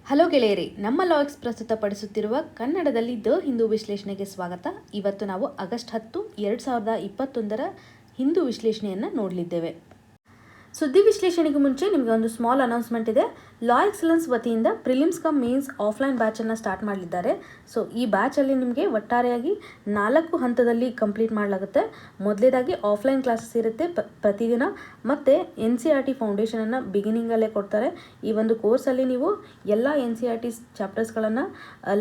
Hello ಗೆಳೆಯರಿ, ನಮ್ಮ LOX ಪ್ರಸ್ತುತಪಡಿಸುತ್ತಿರುವ ಕನ್ನಡದಲ್ಲಿ the Hindu ವಿಶ್ಲೇಷಣೆಗೆ ಸ್ವಾಗತ. ಇವತ್ತು ನಾವು ಆಗಸ್ಟ್ 10, 2021 ಹಿಂದೂ ವಿಶ್ಲೇಷಣೆಯನ್ನು ನೋಡಲಿದ್ದೇವೆ. ಸುದ್ದಿ ವಿಶ್ಲೇಷಣೆಗೆ ಮುಂಚೆ ನಿಮಗೆ ಒಂದು ಸ್ಮಾಲ್ ಅನೌನ್ಸ್ಮೆಂಟ್ ಇದೆ. ಲಾ ಎಕ್ಸಲೆನ್ಸ್ ವತಿಯಿಂದ ಪ್ರಿಲಿಮ್ಸ್ ಕಮ್ ಮೇನ್ಸ್ ಆಫ್ಲೈನ್ ಬ್ಯಾಚನ್ನು ಸ್ಟಾರ್ಟ್ ಮಾಡಲಿದ್ದಾರೆ. ಸೊ ಈ ಬ್ಯಾಚಲ್ಲಿ ನಿಮಗೆ ಒಟ್ಟಾರೆಯಾಗಿ 4 ಹಂತದಲ್ಲಿ ಕಂಪ್ಲೀಟ್ ಮಾಡಲಾಗುತ್ತೆ. ಮೊದಲೇದಾಗಿ ಆಫ್ಲೈನ್ ಕ್ಲಾಸಸ್ ಇರುತ್ತೆ ಪ್ರತಿದಿನ, ಮತ್ತು NCERT ಫೌಂಡೇಶನನ್ನು ಬಿಗಿನಿಂಗಲ್ಲೇ ಕೊಡ್ತಾರೆ. ಈ ಒಂದು ಕೋರ್ಸಲ್ಲಿ ನೀವು ಎಲ್ಲ NCERT ಚಾಪ್ಟರ್ಸ್ಗಳನ್ನು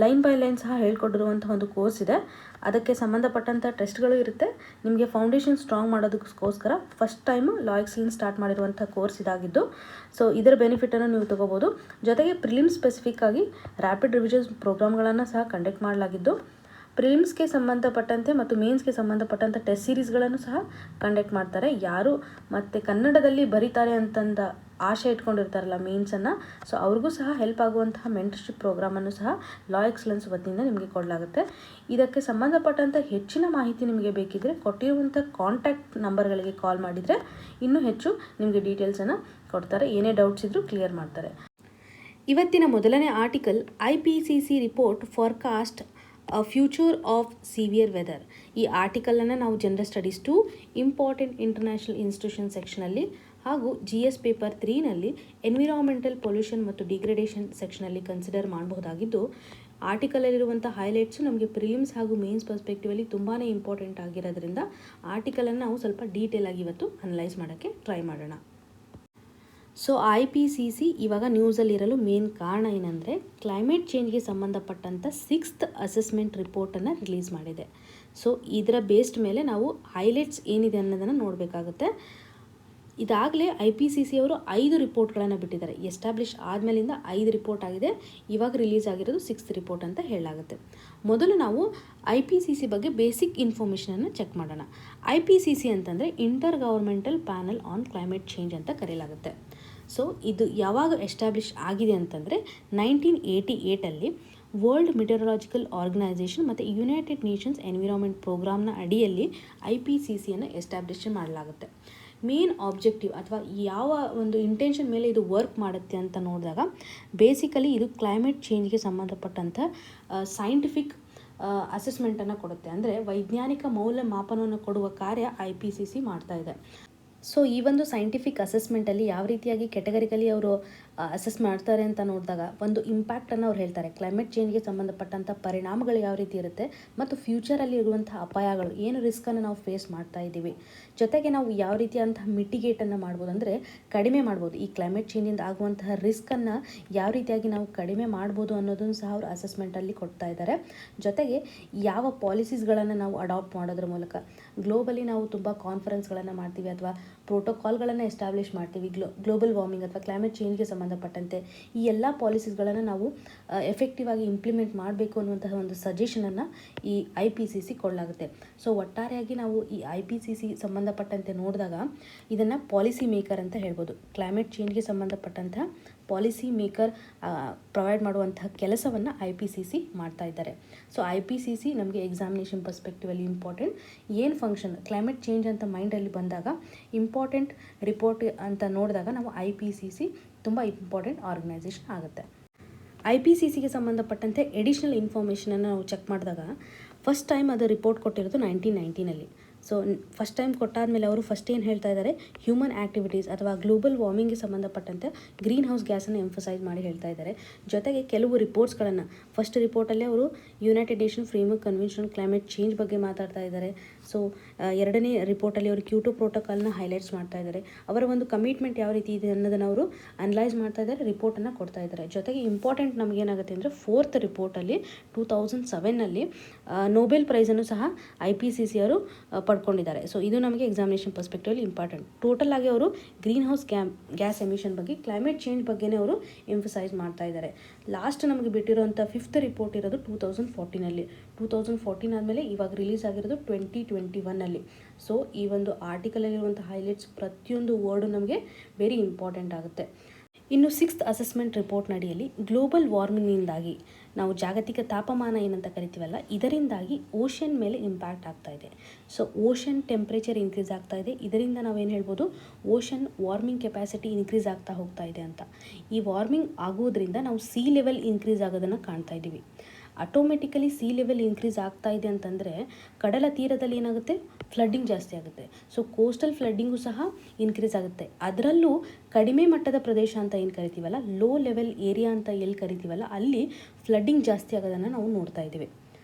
ಲೈನ್ ಬೈ ಲೈನ್ ಸಹ ಹೇಳ್ಕೊಟ್ಟಿರುವಂಥ ಒಂದು ಕೋರ್ಸ್ ಇದೆ. ಅದಕ್ಕೆ ಸಂಬಂಧಪಟ್ಟಂಥ ಟೆಸ್ಟ್ಗಳು ಇರುತ್ತೆ. ನಿಮಗೆ ಫೌಂಡೇಶನ್ ಸ್ಟ್ರಾಂಗ್ ಮಾಡೋದಕ್ಕೋಸ್ಕರ ಫಸ್ಟ್ ಟೈಮ್ ಲಾ ಎಕ್ಸಲೆನ್ಸ್ ಸ್ಟಾರ್ಟ್ ಮಾಡಿರುವಂಥ ಕೋರ್ಸ್ ಇದಾಗಿದ್ದು, ಸೊ ಇದರ ಬೆನಿಫಿಟನ್ನು ನೀವು ತೊಗೋಬೋದು. ಜೊತೆಗೆ ಪ್ರಿಲಿಮ್ಸ್ ಸ್ಪೆಸಿಫಿಕ್ ಆಗಿ ರ್ಯಾಪಿಡ್ ರಿವಿಷನ್ಸ್ ಪ್ರೋಗ್ರಾಮ್ಗಳನ್ನು ಸಹ ಕಂಡಕ್ಟ್ ಮಾಡಲಾಗಿದ್ದು, ಪ್ರಿಲಿಮ್ಸ್ಗೆ ಸಂಬಂಧಪಟ್ಟಂತೆ ಮತ್ತು ಮೇನ್ಸ್ಗೆ ಸಂಬಂಧಪಟ್ಟಂಥ ಟೆಸ್ಟ್ ಸೀರೀಸ್ಗಳನ್ನು ಸಹ ಕಂಡಕ್ಟ್ ಮಾಡ್ತಾರೆ. ಯಾರು ಮತ್ತು ಕನ್ನಡದಲ್ಲಿ ಬರೀತಾರೆ ಅಂತಂದ ಆಶೆ ಇಟ್ಕೊಂಡಿರ್ತಾರಲ್ಲ ಮೇನ್ಸನ್ನು, ಸೊ ಅವ್ರಿಗೂ ಸಹ ಹೆಲ್ಪ್ ಆಗುವಂತಹ ಮೆಂಟರ್ಶಿಪ್ ಪ್ರೋಗ್ರಾಮನ್ನು ಸಹ ಲಾ ಎಕ್ಸಲೆನ್ಸ್ ವತಿಯಿಂದ ನಿಮಗೆ ಕೊಡಲಾಗುತ್ತೆ. ಇದಕ್ಕೆ ಸಂಬಂಧಪಟ್ಟಂಥ ಹೆಚ್ಚಿನ ಮಾಹಿತಿ ನಿಮಗೆ ಬೇಕಿದ್ದರೆ ಕೊಟ್ಟಿರುವಂಥ ಕಾಂಟ್ಯಾಕ್ಟ್ ನಂಬರ್ಗಳಿಗೆ ಕಾಲ್ ಮಾಡಿದರೆ ಇನ್ನೂ ಹೆಚ್ಚು ನಿಮಗೆ ಡೀಟೇಲ್ಸನ್ನು ಕೊಡ್ತಾರೆ. ಏನೇ ಡೌಟ್ಸ್ ಇದ್ದರೂ ಕ್ಲಿಯರ್ ಮಾಡ್ತಾರೆ. ಇವತ್ತಿನ ಮೊದಲನೇ article IPCC report forecast future of severe weather. ಈ ಆರ್ಟಿಕಲನ್ನು ನಾವು general studies 2 important international institution ಸೆಕ್ಷನಲ್ಲಿ ಹಾಗೂ GS ಪೇಪರ್ 3ನಲ್ಲಿ ಎನ್ವಿರಾನ್ಮೆಂಟಲ್ ಪೊಲ್ಯೂಷನ್ ಮತ್ತು ಡಿಗ್ರೇಡೇಷನ್ ಸೆಕ್ಷನಲ್ಲಿ ಕನ್ಸಿಡರ್ ಮಾಡಬಹುದಾಗಿದ್ದು, ಆರ್ಟಿಕಲಲ್ಲಿರುವಂಥ ಹೈಲೈಟ್ಸು ನಮಗೆ ಪ್ರಿಲಿಮ್ಸ್ ಹಾಗೂ ಮೇನ್ಸ್ ಪರ್ಸ್ಪೆಕ್ಟಿವಲ್ಲಿ ತುಂಬಾ ಇಂಪಾರ್ಟೆಂಟ್ ಆಗಿರೋದ್ರಿಂದ ಆರ್ಟಿಕಲನ್ನು ನಾವು ಸ್ವಲ್ಪ ಡೀಟೇಲ್ ಆಗಿ ಇವತ್ತು ಅನಲೈಸ್ ಮಾಡೋಕ್ಕೆ ಟ್ರೈ ಮಾಡೋಣ. ಸೊ IPCC ಇವಾಗ ನ್ಯೂಸಲ್ಲಿರಲು ಮೇನ್ ಕಾರಣ ಏನಂದರೆ, ಕ್ಲೈಮೇಟ್ ಚೇಂಜ್ಗೆ ಸಂಬಂಧಪಟ್ಟಂಥ 6th ಅಸೆಸ್ಮೆಂಟ್ ರಿಪೋರ್ಟನ್ನು ರಿಲೀಸ್ ಮಾಡಿದೆ. ಸೊ ಇದರ ಬೇಸ್ಡ್ ಮೇಲೆ ನಾವು ಹೈಲೈಟ್ಸ್ ಏನಿದೆ ಅನ್ನೋದನ್ನು ನೋಡಬೇಕಾಗುತ್ತೆ. ಇದಾಗಲೇ IPCC ಅವರು 5 ರಿಪೋರ್ಟ್ಗಳನ್ನು ಬಿಟ್ಟಿದ್ದಾರೆ. ಎಸ್ಟಾಬ್ಲಿಷ್ ಆದಮೇಲಿಂದ 5 ರಿಪೋರ್ಟ್ ಆಗಿದೆ. ಇವಾಗ ರಿಲೀಸ್ ಆಗಿರೋದು 6th ರಿಪೋರ್ಟ್ ಅಂತ ಹೇಳಲಾಗುತ್ತೆ. ಮೊದಲು ನಾವು IPCC ಬಗ್ಗೆ ಬೇಸಿಕ್ ಇನ್ಫಾರ್ಮೇಷನನ್ನು ಚೆಕ್ ಮಾಡೋಣ. IPCC ಅಂತಂದರೆ inter governmental panel on climate change ಅಂತ ಕರೆಯಲಾಗುತ್ತೆ. ಸೊ ಇದು ಯಾವಾಗ ಎಸ್ಟಾಬ್ಲಿಷ್ ಆಗಿದೆ ಅಂತಂದರೆ 1988 ವರ್ಲ್ಡ್ ಮೆಟೆರಲಾಜಿಕಲ್ ಆರ್ಗನೈಸೇಷನ್ ಮತ್ತು ಯುನೈಟೆಡ್ ನೇಷನ್ಸ್ ಎನ್ವಿರಾನ್ಮೆಂಟ್ ಪ್ರೋಗ್ರಾಮ್ನ ಅಡಿಯಲ್ಲಿ IPCCಯನ್ನು ಎಸ್ಟಾಬ್ಲಿಷ್ ಮಾಡಲಾಗುತ್ತೆ. ಮೇನ್ ಆಬ್ಜೆಕ್ಟಿವ್ ಅಥವಾ ಯಾವ ಒಂದು ಇಂಟೆನ್ಷನ್ ಮೇಲೆ ಇದು ವರ್ಕ್ ಮಾಡುತ್ತೆ ಅಂತ ನೋಡಿದಾಗ, ಬೇಸಿಕಲಿ ಇದು ಕ್ಲೈಮೇಟ್ ಚೇಂಜ್ಗೆ ಸಂಬಂಧಪಟ್ಟಂಥ ಸೈಂಟಿಫಿಕ್ ಅಸೆಸ್ಮೆಂಟನ್ನು ಕೊಡುತ್ತೆ. ಅಂದರೆ ವೈಜ್ಞಾನಿಕ ಮೌಲ್ಯಮಾಪನವನ್ನು ಕೊಡುವ ಕಾರ್ಯ IPCC ಮಾಡ್ತಾ ಇದೆ. ಸೊ ಈ ಒಂದು ಸೈಂಟಿಫಿಕ್ ಅಸೆಸ್ಮೆಂಟಲ್ಲಿ ಯಾವ ರೀತಿಯಾಗಿ ಕೆಟಗರಿಕಲಿ ಅವರು ಅಸೆಸ್ ಮಾಡ್ತಾರೆ ಅಂತ ನೋಡಿದಾಗ, ಒಂದು ಇಂಪ್ಯಾಕ್ಟನ್ನು ಅವ್ರು ಹೇಳ್ತಾರೆ. ಕ್ಲೈಮೇಟ್ ಚೇಂಜ್ಗೆ ಸಂಬಂಧಪಟ್ಟಂಥ ಪರಿಣಾಮಗಳು ಯಾವ ರೀತಿ ಇರುತ್ತೆ ಮತ್ತು ಫ್ಯೂಚರಲ್ಲಿ ಇರುವಂಥ ಅಪಾಯಗಳು, ಏನು ರಿಸ್ಕನ್ನು ನಾವು ಫೇಸ್ ಮಾಡ್ತಾ ಇದ್ದೀವಿ, ಜೊತೆಗೆ ನಾವು ಯಾವ ರೀತಿಯಂತಹ ಮಿಟಿಗೇಟನ್ನು ಮಾಡ್ಬೋದು, ಅಂದರೆ ಕಡಿಮೆ ಮಾಡ್ಬೋದು, ಈ ಕ್ಲೈಮೇಟ್ ಚೇಂಜಿಂದ ಆಗುವಂತಹ ರಿಸ್ಕನ್ನು ಯಾವ ರೀತಿಯಾಗಿ ನಾವು ಕಡಿಮೆ ಮಾಡ್ಬೋದು ಅನ್ನೋದನ್ನು ಸಹ ಅವರು ಅಸೆಸ್ಮೆಂಟಲ್ಲಿ ಕೊಡ್ತಾ ಇದ್ದಾರೆ. ಜೊತೆಗೆ ಯಾವ ಪಾಲಿಸೀಸ್ಗಳನ್ನು ನಾವು ಅಡಾಪ್ಟ್ ಮಾಡೋದ್ರ ಮೂಲಕ, ಗ್ಲೋಬಲಿ ನಾವು ತುಂಬ ಕಾನ್ಫರೆನ್ಸ್ಗಳನ್ನು ಮಾಡ್ತೀವಿ ಅಥವಾ ಪ್ರೋಟೋಕಾಲ್ಗಳನ್ನು ಎಸ್ಟಾಬ್ಲಿಷ್ ಮಾಡ್ತೀವಿ, ಗ್ಲೋಬಲ್ ವಾರ್ಮಿಂಗ್ ಅಥವಾ ಕ್ಲೈಮೇಟ್ ಚೇಂಜ್ಗೆ ಸಂಬಂಧಪಟ್ಟಂತೆ ಈ ಎಲ್ಲ ಪಾಲಿಸೀಸ್ಗಳನ್ನು ನಾವು ಎಫೆಕ್ಟಿವ್ ಆಗಿ ಇಂಪ್ಲಿಮೆಂಟ್ ಮಾಡಬೇಕು ಅನ್ನುವಂತಹ ಒಂದು ಸಜೆಷನನ್ನು ಈ IPCC ಕೊಡಲಾಗುತ್ತೆ. ಸೊ ಒಟ್ಟಾರೆಯಾಗಿ ನಾವು ಈ IPCC ಸಂಬಂಧಪಟ್ಟಂತೆ ನೋಡಿದಾಗ ಇದನ್ನು ಪಾಲಿಸಿ ಮೇಕರ್ ಅಂತ ಹೇಳ್ಬೋದು. ಕ್ಲೈಮೇಟ್ ಚೇಂಜ್ಗೆ ಸಂಬಂಧಪಟ್ಟಂಥ ಪಾಲಿಸಿ ಮೇಕರ್ ಪ್ರೊವೈಡ್ ಮಾಡುವಂತಹ ಕೆಲಸವನ್ನು IPCC ಮಾಡ್ತಾ ಇದ್ದಾರೆ. ಸೊ IPCC ನಮಗೆ ಎಕ್ಸಾಮಿನೇಷನ್ ಪರ್ಸ್ಪೆಕ್ಟಿವಲ್ಲಿ ಇಂಪಾರ್ಟೆಂಟ್. ಏನು ಫಂಕ್ಷನ್ ಕ್ಲೈಮೇಟ್ ಚೇಂಜ್ ಅಂತ ಮೈಂಡಲ್ಲಿ ಬಂದಾಗ ಇಂಪಾರ್ಟೆಂಟ್ ರಿಪೋರ್ಟ್ ಅಂತ ನೋಡಿದಾಗ ನಾವು IPCC ತುಂಬ ಇಂಪಾರ್ಟೆಂಟ್ ಆರ್ಗನೈಸೇಷನ್ ಆಗುತ್ತೆ. IPCCಗೆ ಸಂಬಂಧಪಟ್ಟಂತೆ ಎಡಿಷ್ನಲ್ ಇನ್ಫಾರ್ಮೇಷನನ್ನು ನಾವು ಚೆಕ್ ಮಾಡಿದಾಗ, ಫಸ್ಟ್ ಟೈಮ್ ಅದು ರಿಪೋರ್ಟ್ ಕೊಟ್ಟಿರೋದು 1990ನಲ್ಲಿ. ಸೊ ಫಸ್ಟ್ ಟೈಮ್ ಕೊಟ್ಟಾದಮೇಲೆ ಅವರು ಫಸ್ಟ್ ಏನು ಹೇಳ್ತಾ ಇದ್ದಾರೆ, ಹ್ಯೂಮನ್ ಆ್ಯಕ್ಟಿವಿಟೀಸ್ ಅಥವಾ ಗ್ಲೋಬಲ್ ವಾರ್ಮಿಂಗ್ಗೆ ಸಂಬಂಧಪಟ್ಟಂತೆ ಗ್ರೀನ್ ಹೌಸ್ ಗ್ಯಾಸನ್ನು ಎಂಫಸೈಸ್ ಮಾಡಿ ಹೇಳ್ತಾ ಇದ್ದಾರೆ. ಜೊತೆಗೆ ಕೆಲವು ರಿಪೋರ್ಟ್ಸ್ಗಳನ್ನು, ಫಸ್ಟ್ ರಿಪೋರ್ಟಲ್ಲಿ ಅವರು United nation framework convention climate change ಬಗ್ಗೆ ಮಾತಾಡ್ತಾ ಇದ್ದಾರೆ. ಸೊ ಎರಡನೇ ರಿಪೋರ್ಟಲ್ಲಿ ಅವರು ಕ್ಯೋಟೋ ಪ್ರೋಟೋಕಾಲ್ನ ಹೈಲೈಟ್ಸ್ ಮಾಡ್ತಾ ಇದ್ದಾರೆ. ಅವರ ಒಂದು ಕಮಿಟ್ಮೆಂಟ್ ಯಾವ ರೀತಿ ಇದೆ ಅನ್ನೋದನ್ನು ಅವರು ಅನಲೈಸ್ ಮಾಡ್ತಾ ಇದ್ದಾರೆ, ರಿಪೋರ್ಟನ್ನು ಕೊಡ್ತಾ ಇದ್ದಾರೆ. ಜೊತೆಗೆ ಇಂಪಾರ್ಟೆಂಟ್ ನಮಗೇನಾಗುತ್ತೆ ಅಂದರೆ, 4th ರಿಪೋರ್ಟಲ್ಲಿ 2007ನಲ್ಲಿ ನೊಬೆಲ್ ಪ್ರೈಸನ್ನು ಸಹ IPCC ಅವರು ಪಡ್ಕೊಂಡಿದ್ದಾರೆ. ಸೊ ಇದು ನಮಗೆ ಎಕ್ಸಾಮಿನೇಷನ್ ಪರ್ಸ್ಪೆಕ್ಟಿವಲ್ಲಿ ಇಂಪಾರ್ಟೆಂಟ್. ಟೋಟಲ್ ಆಗಿ ಅವರು ಗ್ರೀನ್ ಹೌಸ್ ಗ್ಯಾಸ್ ಎಮಿಷನ್ ಬಗ್ಗೆ, ಕ್ಲೈಮೇಟ್ ಚೇಂಜ್ ಬಗ್ಗೆನೇ ಅವರು ಎಂಫಸೈಸ್ ಮಾಡ್ತಾ ಇದ್ದಾರೆ. ಲಾಸ್ಟ್ ನಮಗೆ ಬಿಟ್ಟಿರೋಂಥ 5th ರಿಪೋರ್ಟ್ ಇರೋದು 2014ನಲ್ಲಿ. 2014 ಆದಮೇಲೆ ಇವಾಗ ರಿಲೀಸ್ ಆಗಿರೋದು 2021ನಲ್ಲಿ. ಸೊ ಈ ಒಂದು ಆರ್ಟಿಕಲಲ್ಲಿರುವಂಥ ಹೈಲೈಟ್ಸ್ ಪ್ರತಿಯೊಂದು ವರ್ಡು ನಮಗೆ ವೆರಿ ಇಂಪಾರ್ಟೆಂಟ್ ಆಗುತ್ತೆ. ಇನ್ನು 6th ಅಸೆಸ್ಮೆಂಟ್ ರಿಪೋರ್ಟ್ ಅಡಿಯಲ್ಲಿ ಗ್ಲೋಬಲ್ ವಾರ್ಮಿಂಗ್ನಿಂದಾಗಿ ನಾವು ಜಾಗತಿಕ ತಾಪಮಾನ ಏನಂತ ಕರಿತೀವಲ್ಲ, ಇದರಿಂದಾಗಿ ಓಷನ್ ಮೇಲೆ ಇಂಪ್ಯಾಕ್ಟ್ ಆಗ್ತಾ ಇದೆ. ಸೊ ಓಷನ್ ಟೆಂಪ್ರೇಚರ್ ಇನ್ಕ್ರೀಸ್ ಆಗ್ತಾ ಇದೆ. ಇದರಿಂದ ನಾವೇನು ಹೇಳ್ಬೋದು, ಓಷನ್ ವಾರ್ಮಿಂಗ್ ಕೆಪಾಸಿಟಿ ಇನ್ಕ್ರೀಸ್ ಆಗ್ತಾ ಹೋಗ್ತಾ ಇದೆ ಅಂತ. ಈ ವಾರ್ಮಿಂಗ್ ಆಗೋದ್ರಿಂದ ನಾವು ಸೀ ಲೆವೆಲ್ ಇನ್ಕ್ರೀಸ್ ಆಗೋದನ್ನು ಕಾಣ್ತಾ ಇದ್ದೀವಿ. ಆಟೋಮೆಟಿಕಲಿ ಸೀ ಲೆವೆಲ್ ಇನ್ಕ್ರೀಸ್ ಆಗ್ತಾ ಇದೆ ಅಂತಂದರೆ ಕಡಲ ತೀರದಲ್ಲಿ ಏನಾಗುತ್ತೆ, ಫ್ಲಡ್ಡಿಂಗ್ ಜಾಸ್ತಿ ಆಗುತ್ತೆ. ಸೊ ಕೋಸ್ಟಲ್ ಫ್ಲಡ್ಡಿಂಗು ಸಹ ಇನ್ಕ್ರೀಸ್ ಆಗುತ್ತೆ. ಅದರಲ್ಲೂ ಕಡಿಮೆ ಮಟ್ಟದ ಪ್ರದೇಶ ಅಂತ ಏನು ಕರಿತೀವಲ್ಲ, ಲೋ ಲೆವೆಲ್ ಏರಿಯಾ ಅಂತ ಎಲ್ಲಿ ಕರಿತೀವಲ್ಲ, ಅಲ್ಲಿ ಫ್ಲಡ್ಡಿಂಗ್ ಜಾಸ್ತಿ ಆಗೋದನ್ನು ನಾವು ನೋಡ್ತಾ ಇದ್ದೀವಿ.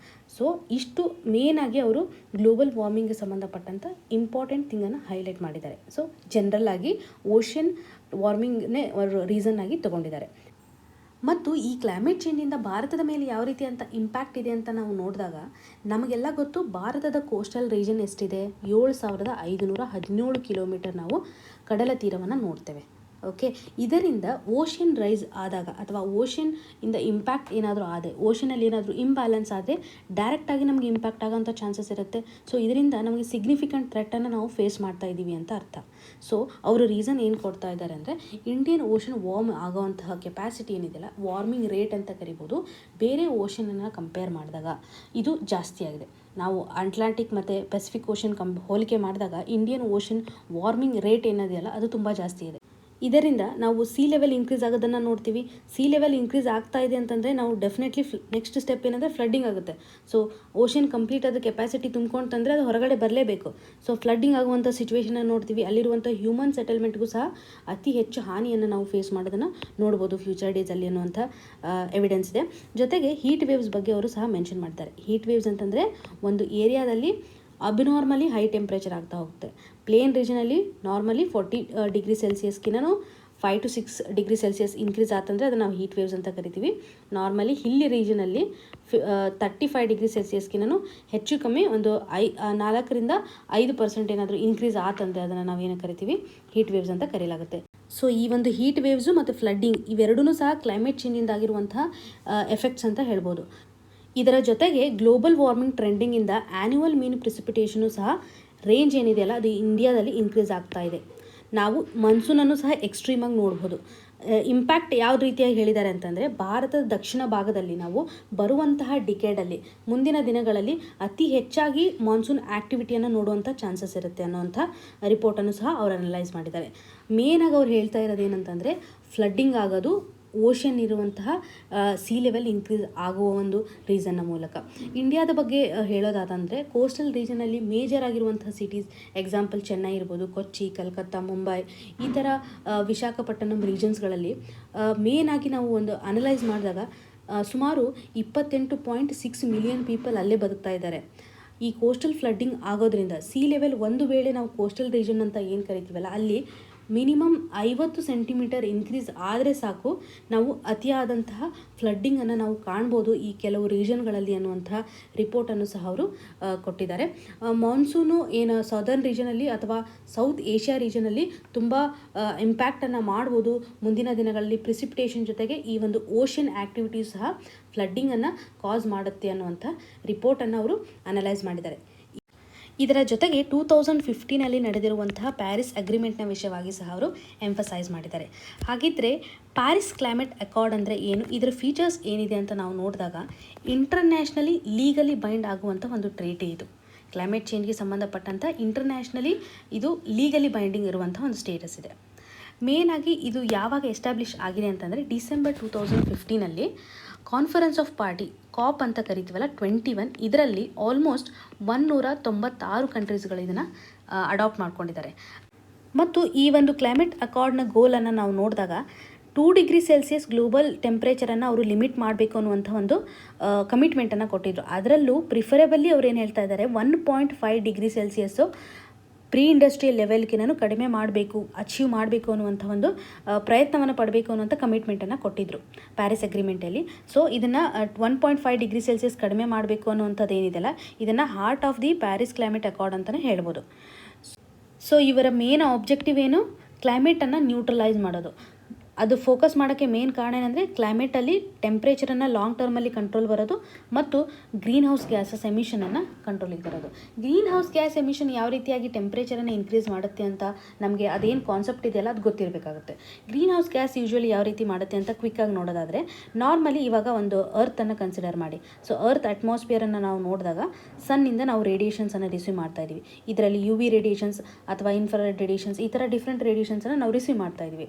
ಸೊ ಇಷ್ಟು ಮೇನಾಗಿ ಅವರು ಗ್ಲೋಬಲ್ ವಾರ್ಮಿಂಗ್ಗೆ ಸಂಬಂಧಪಟ್ಟಂಥ ಇಂಪಾರ್ಟೆಂಟ್ ಥಿಂಗನ್ನು ಹೈಲೈಟ್ ಮಾಡಿದ್ದಾರೆ. ಸೊ ಜನರಲ್ ಆಗಿ ಓಷನ್ ವಾರ್ಮಿಂಗ್ನೇ ರೀಸನ್ ಆಗಿ ತೊಗೊಂಡಿದ್ದಾರೆ. ಮತ್ತು ಈ ಕ್ಲೈಮೇಟ್ ಚೇಂಜಿಂದ ಭಾರತದ ಮೇಲೆ ಯಾವ ರೀತಿ ಅಂತ ಇಂಪ್ಯಾಕ್ಟ್ ಇದೆ ಅಂತ ನಾವು ನೋಡಿದಾಗ ನಮಗೆಲ್ಲ ಗೊತ್ತು, ಭಾರತದ ಕೋಸ್ಟಲ್ ರೀಜನ್ ಎಷ್ಟಿದೆ, 7517 ಕಿಲೋಮೀಟರ್ ನಾವು ಕಡಲ ತೀರವನ್ನು ನೋಡ್ತೇವೆ. ಓಕೆ, ಇದರಿಂದ ಓಷನ್ ರೈಸ್ ಆದಾಗ ಅಥವಾ ಓಷನ್ ಇಂದ ಇಂಪ್ಯಾಕ್ಟ್ ಏನಾದರೂ ಆದರೆ, ಓಷನಲ್ಲಿ ಏನಾದರೂ ಇಂಬ್ಯಾಲೆನ್ಸ್ ಆದರೆ ಡೈರೆಕ್ಟಾಗಿ ನಮಗೆ ಇಂಪ್ಯಾಕ್ಟ್ ಆಗೋಂಥ ಚಾನ್ಸಸ್ ಇರುತ್ತೆ. ಸೊ ಇದರಿಂದ ನಮಗೆ ಸಿಗ್ನಿಫಿಕೆಂಟ್ ಥ್ರೆಟನ್ನು ನಾವು ಫೇಸ್ ಮಾಡ್ತಾ ಇದ್ದೀವಿ ಅಂತ ಅರ್ಥ. ಸೊ ಅವರು ರೀಸನ್ ಏನು ಕೊಡ್ತಾ ಇದ್ದಾರೆ ಅಂದರೆ, ಇಂಡಿಯನ್ ಓಷನ್ ವಾರ್ಮ್ ಆಗೋವಂತಹ ಕೆಪಾಸಿಟಿ ಏನಿದೆಯಲ್ಲ, ವಾರ್ಮಿಂಗ್ ರೇಟ್ ಅಂತ ಕರಿಬೋದು, ಬೇರೆ ಓಷನನ್ನು ಕಂಪೇರ್ ಮಾಡಿದಾಗ ಇದು ಜಾಸ್ತಿ ಆಗಿದೆ. ನಾವು ಅಟ್ಲಾಂಟಿಕ್ ಮತ್ತು ಪೆಸಿಫಿಕ್ ಓಷನ್ ಹೋಲಿಕೆ ಮಾಡಿದಾಗ ಇಂಡಿಯನ್ ಓಷನ್ ವಾರ್ಮಿಂಗ್ ರೇಟ್ ಏನಿದೆಯಲ್ಲ ಅದು ತುಂಬ ಜಾಸ್ತಿ ಇದೆ. ಇದರಿಂದ ನಾವು ಸೀ ಲೆವೆಲ್ ಇನ್ಕ್ರೀಸ್ ಆಗೋದನ್ನು ನೋಡ್ತೀವಿ. ಸೀ ಲೆವೆಲ್ ಇನ್ಕ್ರೀಸ್ ಆಗ್ತಾ ಇದೆ ಅಂತಂದರೆ ನಾವು ಡೆಫಿನೆಟ್ಲಿ ನೆಕ್ಸ್ಟ್ ಸ್ಟೆಪ್ ಏನಂದರೆ ಫ್ಲಡ್ಡಿಂಗ್ ಆಗುತ್ತೆ. ಸೊ ಓಷನ್ ಕಂಪ್ಲೀಟ್ ಅದು ಕೆಪಾಸಿಟಿ ತುಂಬ್ಕೊಂತಂದರೆ ಅದು ಹೊರಗಡೆ ಬರಲೇಬೇಕು. ಸೊ ಫ್ಲಡ್ಡಿಂಗ್ ಆಗುವಂಥ ಸಿಚುವೇಷನ್ನ ನೋಡ್ತೀವಿ. ಅಲ್ಲಿರುವಂಥ ಹ್ಯೂಮನ್ ಸೆಟಲ್ಮೆಂಟ್ಗೂ ಸಹ ಅತಿ ಹೆಚ್ಚು ಹಾನಿಯನ್ನು ನಾವು ಫೇಸ್ ಮಾಡೋದನ್ನು ನೋಡ್ಬೋದು ಫ್ಯೂಚರ್ ಡೇಸಲ್ಲಿ ಅನ್ನುವಂಥ ಎವಿಡೆನ್ಸ್ ಇದೆ. ಜೊತೆಗೆ ಹೀಟ್ ವೇವ್ಸ್ ಬಗ್ಗೆ ಅವರು ಸಹ ಮೆನ್ಷನ್ ಮಾಡ್ತಾರೆ. ಹೀಟ್ ವೇವ್ಸ್ ಅಂತಂದರೆ ಒಂದು ಏರಿಯಾದಲ್ಲಿ ಅಬ್ನಾರ್ಮಲಿ ಹೈ ಟೆಂಪ್ರೇಚರ್ ಆಗ್ತಾ ಹೋಗುತ್ತೆ. ಪ್ಲೇನ್ ರೀಜನಲ್ಲಿ ನಾರ್ಮಲಿ 40 ಡಿಗ್ರಿ ಸೆಲ್ಸಿಯಸ್ಗಿನೂ 5 to 6 ಡಿಗ್ರಿ ಸೆಲ್ಸಿಯಸ್ ಇನ್ಕ್ರೀಸ್ ಆತಂದರೆ ಅದನ್ನು ನಾವು ಹೀಟ್ ವೇವ್ಸ್ ಅಂತ ಕರಿತೀವಿ. ನಾರ್ಮಲಿ ಹಿಲ್ಲಿ ರೀಜನಲ್ಲಿ 35 ಡಿಗ್ರಿ ಸೆಲ್ಸಿಯಸ್ಗಿನೂ ಹೆಚ್ಚು ಕಮ್ಮಿ ಒಂದು 4-5% ಏನಾದರೂ ಇನ್ಕ್ರೀಸ್ ಆತಂದರೆ ಅದನ್ನು ನಾವೇನು ಕರಿತೀವಿ, ಹೀಟ್ ವೇವ್ಸ್ ಅಂತ ಕರೆಯಲಾಗುತ್ತೆ. ಸೊ ಈ ಒಂದು ಹೀಟ್ ವೇವ್ಸು ಮತ್ತು ಫ್ಲಡ್ಡಿಂಗ್ ಇವೆರಡೂ ಸಹ ಕ್ಲೈಮೇಟ್ ಚೇಂಜಿಂದ ಆಗಿರುವಂತಹ ಎಫೆಕ್ಟ್ಸ್ ಅಂತ ಹೇಳ್ಬೋದು. ಇದರ ಜೊತೆಗೆ ಗ್ಲೋಬಲ್ ವಾರ್ಮಿಂಗ್ ಟ್ರೆಂಡಿಂಗಿಂದ ಆ್ಯನ್ಯುವಲ್ ಮೀನ್ ಪ್ರಿಸಿಪಿಟೇಷನು ಸಹ ರೇಂಜ್ ಏನಿದೆಯಲ್ಲ ಅದು ಇಂಡಿಯಾದಲ್ಲಿ ಇನ್ಕ್ರೀಸ್ ಆಗ್ತಾ ಇದೆ. ನಾವು ಮನ್ಸೂನನ್ನು ಸಹ ಎಕ್ಸ್ಟ್ರೀಮಾಗಿ ನೋಡ್ಬೋದು. ಇಂಪ್ಯಾಕ್ಟ್ ಯಾವ ರೀತಿಯಾಗಿ ಹೇಳಿದ್ದಾರೆ ಅಂತಂದರೆ, ಭಾರತದ ದಕ್ಷಿಣ ಭಾಗದಲ್ಲಿ ನಾವು ಬರುವಂತಹ ಡಿಕೇಡಲ್ಲಿ ಮುಂದಿನ ದಿನಗಳಲ್ಲಿ ಅತಿ ಹೆಚ್ಚಾಗಿ ಮಾನ್ಸೂನ್ ಆ್ಯಕ್ಟಿವಿಟಿಯನ್ನು ನೋಡುವಂಥ ಚಾನ್ಸಸ್ ಇರುತ್ತೆ ಅನ್ನೋವಂಥ ರಿಪೋರ್ಟನ್ನು ಸಹ ಅವರು ಅನಲೈಸ್ ಮಾಡಿದ್ದಾರೆ. ಮೇನಾಗಿ ಅವ್ರು ಹೇಳ್ತಾ ಇರೋದು ಏನಂತಂದರೆ, ಫ್ಲಡ್ಡಿಂಗ್ ಆಗೋದು ಓಷನ್ ಇರುವಂತಹ ಸೀ ಲೆವೆಲ್ ಇನ್ಕ್ರೀಸ್ ಆಗುವ ಒಂದು ರೀಸನ್ನ ಮೂಲಕ. ಇಂಡಿಯಾದ ಬಗ್ಗೆ ಹೇಳೋದಾದಂದರೆ, ಕೋಸ್ಟಲ್ ರೀಜನಲ್ಲಿ ಮೇಜರ್ ಆಗಿರುವಂತಹ ಸಿಟೀಸ್, ಎಕ್ಸಾಂಪಲ್ ಚೆನ್ನೈ ಇರ್ಬೋದು, ಕೊಚ್ಚಿ, ಕಲ್ಕತ್ತಾ, ಮುಂಬೈ, ಈ ಥರ ವಿಶಾಖಪಟ್ಟಣಂ ರೀಜನ್ಸ್ಗಳಲ್ಲಿ ಮೇನಾಗಿ ನಾವು ಒಂದು ಅನಲೈಸ್ ಮಾಡಿದಾಗ ಸುಮಾರು 28.6 ಮಿಲಿಯನ್ ಪೀಪಲ್ ಅಲ್ಲೇ ಬದುಕ್ತಾ ಇದ್ದಾರೆ. ಈ ಕೋಸ್ಟಲ್ ಫ್ಲಡ್ಡಿಂಗ್ ಆಗೋದ್ರಿಂದ ಸೀ ಲೆವೆಲ್ ಒಂದು ವೇಳೆ ನಾವು ಕೋಸ್ಟಲ್ ರೀಜನ್ ಅಂತ ಏನು ಕರಿತೀವಲ್ಲ, ಅಲ್ಲಿ ಮಿನಿಮಮ್ 50 ಸೆಂಟಿಮೀಟರ್ ಇನ್ಕ್ರೀಸ್ ಆದರೆ ಸಾಕು, ನಾವು ಅತಿಯಾದಂತಹ ಫ್ಲಡ್ಡಿಂಗನ್ನು ನಾವು ಕಾಣ್ಬೋದು ಈ ಕೆಲವು ರೀಜನ್ಗಳಲ್ಲಿ ಅನ್ನುವಂತಹ ರಿಪೋರ್ಟನ್ನು ಸಹ ಅವರು ಕೊಟ್ಟಿದ್ದಾರೆ. ಮಾನ್ಸೂನು ಏನು ಸೌದರ್ನ್ ರೀಜನಲ್ಲಿ ಅಥವಾ ಸೌತ್ ಏಷ್ಯಾ ರೀಜನಲ್ಲಿ ತುಂಬ ಇಂಪ್ಯಾಕ್ಟನ್ನು ಮಾಡ್ಬೋದು ಮುಂದಿನ ದಿನಗಳಲ್ಲಿ. ಪ್ರಿಸಿಪಿಟೇಷನ್ ಜೊತೆಗೆ ಈ ಒಂದು ಓಷನ್ ಆ್ಯಕ್ಟಿವಿಟೀಸ್ ಸಹ ಫ್ಲಡ್ಡಿಂಗನ್ನು ಕಾಸ್ ಮಾಡುತ್ತೆ ಅನ್ನುವಂಥ ರಿಪೋರ್ಟನ್ನು ಅವರು ಅನಲೈಸ್ ಮಾಡಿದ್ದಾರೆ. ಇದರ ಜೊತೆಗೆ 2015 ನಡೆದಿರುವಂತಹ ಪ್ಯಾರಿಸ್ ಅಗ್ರಿಮೆಂಟ್ನ ವಿಷಯವಾಗಿ ಸಹ ಅವರು ಎಂಫಸೈಸ್ ಮಾಡಿದ್ದಾರೆ. ಹಾಗಿದ್ದರೆ ಪ್ಯಾರಿಸ್ ಕ್ಲೈಮೇಟ್ ಅಕಾರ್ಡ್ ಅಂದರೆ ಏನು, ಇದರ ಫೀಚರ್ಸ್ ಏನಿದೆ ಅಂತ ನಾವು ನೋಡಿದಾಗ, ಇಂಟರ್ನ್ಯಾಷನಲಿ ಲೀಗಲಿ ಬೈಂಡ್ ಆಗುವಂಥ ಒಂದು ಟ್ರೀಟಿ ಇದು. ಕ್ಲೈಮೇಟ್ ಚೇಂಜ್ಗೆ ಸಂಬಂಧಪಟ್ಟಂಥ ಇಂಟರ್ನ್ಯಾಷನಲಿ ಇದು ಲೀಗಲಿ ಬೈಂಡಿಂಗ್ ಇರುವಂಥ ಒಂದು ಸ್ಟೇಟಸ್ ಇದೆ. ಮೇನಾಗಿ ಇದು ಯಾವಾಗ ಎಸ್ಟಾಬ್ಲಿಷ್ ಆಗಿದೆ ಅಂತಂದರೆ, ಡಿಸೆಂಬರ್ 2015 ಕಾನ್ಫರೆನ್ಸ್ ಆಫ್ ಪಾರ್ಟಿ, ಕಾಪ್ ಅಂತ ಕರಿತೀವಲ್ಲ, 21, ಇದರಲ್ಲಿ ಆಲ್ಮೋಸ್ಟ್ 196 ಕಂಟ್ರೀಸ್ಗಳು ಇದನ್ನು ಅಡಾಪ್ಟ್ ಮಾಡ್ಕೊಂಡಿದ್ದಾರೆ. ಮತ್ತು ಈ ಒಂದು ಕ್ಲೈಮೇಟ್ ಅಕಾರ್ಡ್ನ ಗೋಲನ್ನು ನಾವು ನೋಡಿದಾಗ 2 ಡಿಗ್ರಿ ಸೆಲ್ಸಿಯಸ್ ಗ್ಲೋಬಲ್ ಟೆಂಪ್ರೇಚರನ್ನು ಅವರು ಲಿಮಿಟ್ ಮಾಡಬೇಕು ಅನ್ನುವಂಥ ಒಂದು ಕಮಿಟ್ಮೆಂಟನ್ನು ಕೊಟ್ಟಿದ್ದರು. ಅದರಲ್ಲೂ ಪ್ರಿಫರೇಬಲಿ ಅವ್ರು ಏನು ಹೇಳ್ತಾ ಇದ್ದಾರೆ, 1.5 ಡಿಗ್ರಿ ಸೆಲ್ಸಿಯಸ್ಸು ಪ್ರೀ ಇಂಡಸ್ಟ್ರಿಯಲ್ ಲೆವೆಲ್ಗಿನೂ ಕಡಿಮೆ ಅಚೀವ್ ಮಾಡಬೇಕು ಅನ್ನುವಂಥ ಒಂದು ಪ್ರಯತ್ನವನ್ನು ಪಡಬೇಕು ಅನ್ನುವಂಥ ಕಮಿಟ್ಮೆಂಟನ್ನು ಕೊಟ್ಟಿದ್ದರು ಪ್ಯಾರಿಸ್ ಅಗ್ರಿಮೆಂಟಲ್ಲಿ. ಸೊ ಇದನ್ನು 1.5 ಡಿಗ್ರಿ ಸೆಲ್ಸಿಯಸ್ ಕಡಿಮೆ ಮಾಡಬೇಕು ಅನ್ನುವಂಥದ್ದು ಏನಿದೆಯಲ್ಲ, ಇದನ್ನು heart of the Paris climate Accord ಅಂತಲೇ ಹೇಳ್ಬೋದು. ಸೊ ಇವರ ಮೇನ್ ಆಬ್ಜೆಕ್ಟಿವ್ ಏನು, ಕ್ಲೈಮೇಟನ್ನು ನ್ಯೂಟ್ರಲೈಸ್ ಮಾಡೋದು. ಅದು ಫೋಕಸ್ ಮಾಡೋಕ್ಕೆ ಮೇನ್ ಕಾರಣ ಏನಂದರೆ ಕ್ಲೈಮೇಟಲ್ಲಿ ಟೆಂಪ್ರೇಚರನ್ನು ಲಾಂಗ್ ಟರ್ಮಲ್ಲಿ ಕಂಟ್ರೋಲ್ ಬರೋದು ಮತ್ತು ಗ್ರೀನ್ ಹೌಸ್ ಗ್ಯಾಸಸ್ ಎಮಿಷನನ್ನು ಕಂಟ್ರೋಲಿಗೆ ಬರೋದು. ಗ್ರೀನ್ ಹೌಸ್ ಗ್ಯಾಸ್ ಎಮಿಷನ್ ಯಾವ ರೀತಿಯಾಗಿ ಟೆಂಪ್ರೇಚರನ್ನು ಇನ್ಕ್ರೀಸ್ ಮಾಡುತ್ತೆ ಅಂತ ನಮಗೆ ಅದೇನು ಕಾನ್ಸೆಪ್ಟ್ ಇದೆಯಲ್ಲ ಅದು ಗೊತ್ತಿರಬೇಕಾಗುತ್ತೆ. ಗ್ರೀನ್ ಹೌಸ್ ಗ್ಯಾಸ್ ಯೂಶ್ವಲಿ ಯಾವ ರೀತಿ ಮಾಡುತ್ತೆ ಅಂತ ಕ್ವಿಕ್ಕಾಗಿ ನೋಡೋದಾದರೆ, ನಾರ್ಮಲಿ ಇವಾಗ ಒಂದು ಅರ್ಥನ್ನು ಕನ್ಸಿಡರ್ ಮಾಡಿ. ಸೊ ಅರ್ತ್ ಅಟ್ಮಾಸ್ಫಿಯರನ್ನು ನಾವು ನೋಡಿದಾಗ ಸನ್ನಿಂದ ನಾವು ರೇಡಿಯೇಷನ್ಸನ್ನು ರಿಸೀವ್ ಮಾಡ್ತಾ ಇದ್ದೀವಿ. ಇದರಲ್ಲಿ UV ರೇಡಿಯೇಷನ್ಸ್ ಅಥವಾ ಇನ್ಫ್ರಾರೆಡ್ ರೇಡಿಯೇಷನ್ಸ್ ಈ ಥರ ಡಿಫ್ರೆಂಟ್ ರೇಡಿಯೇಷನ್ಸನ್ನು ನಾವು ರಿಸೀವ್ ಮಾಡ್ತಾ ಇದ್ದೀವಿ.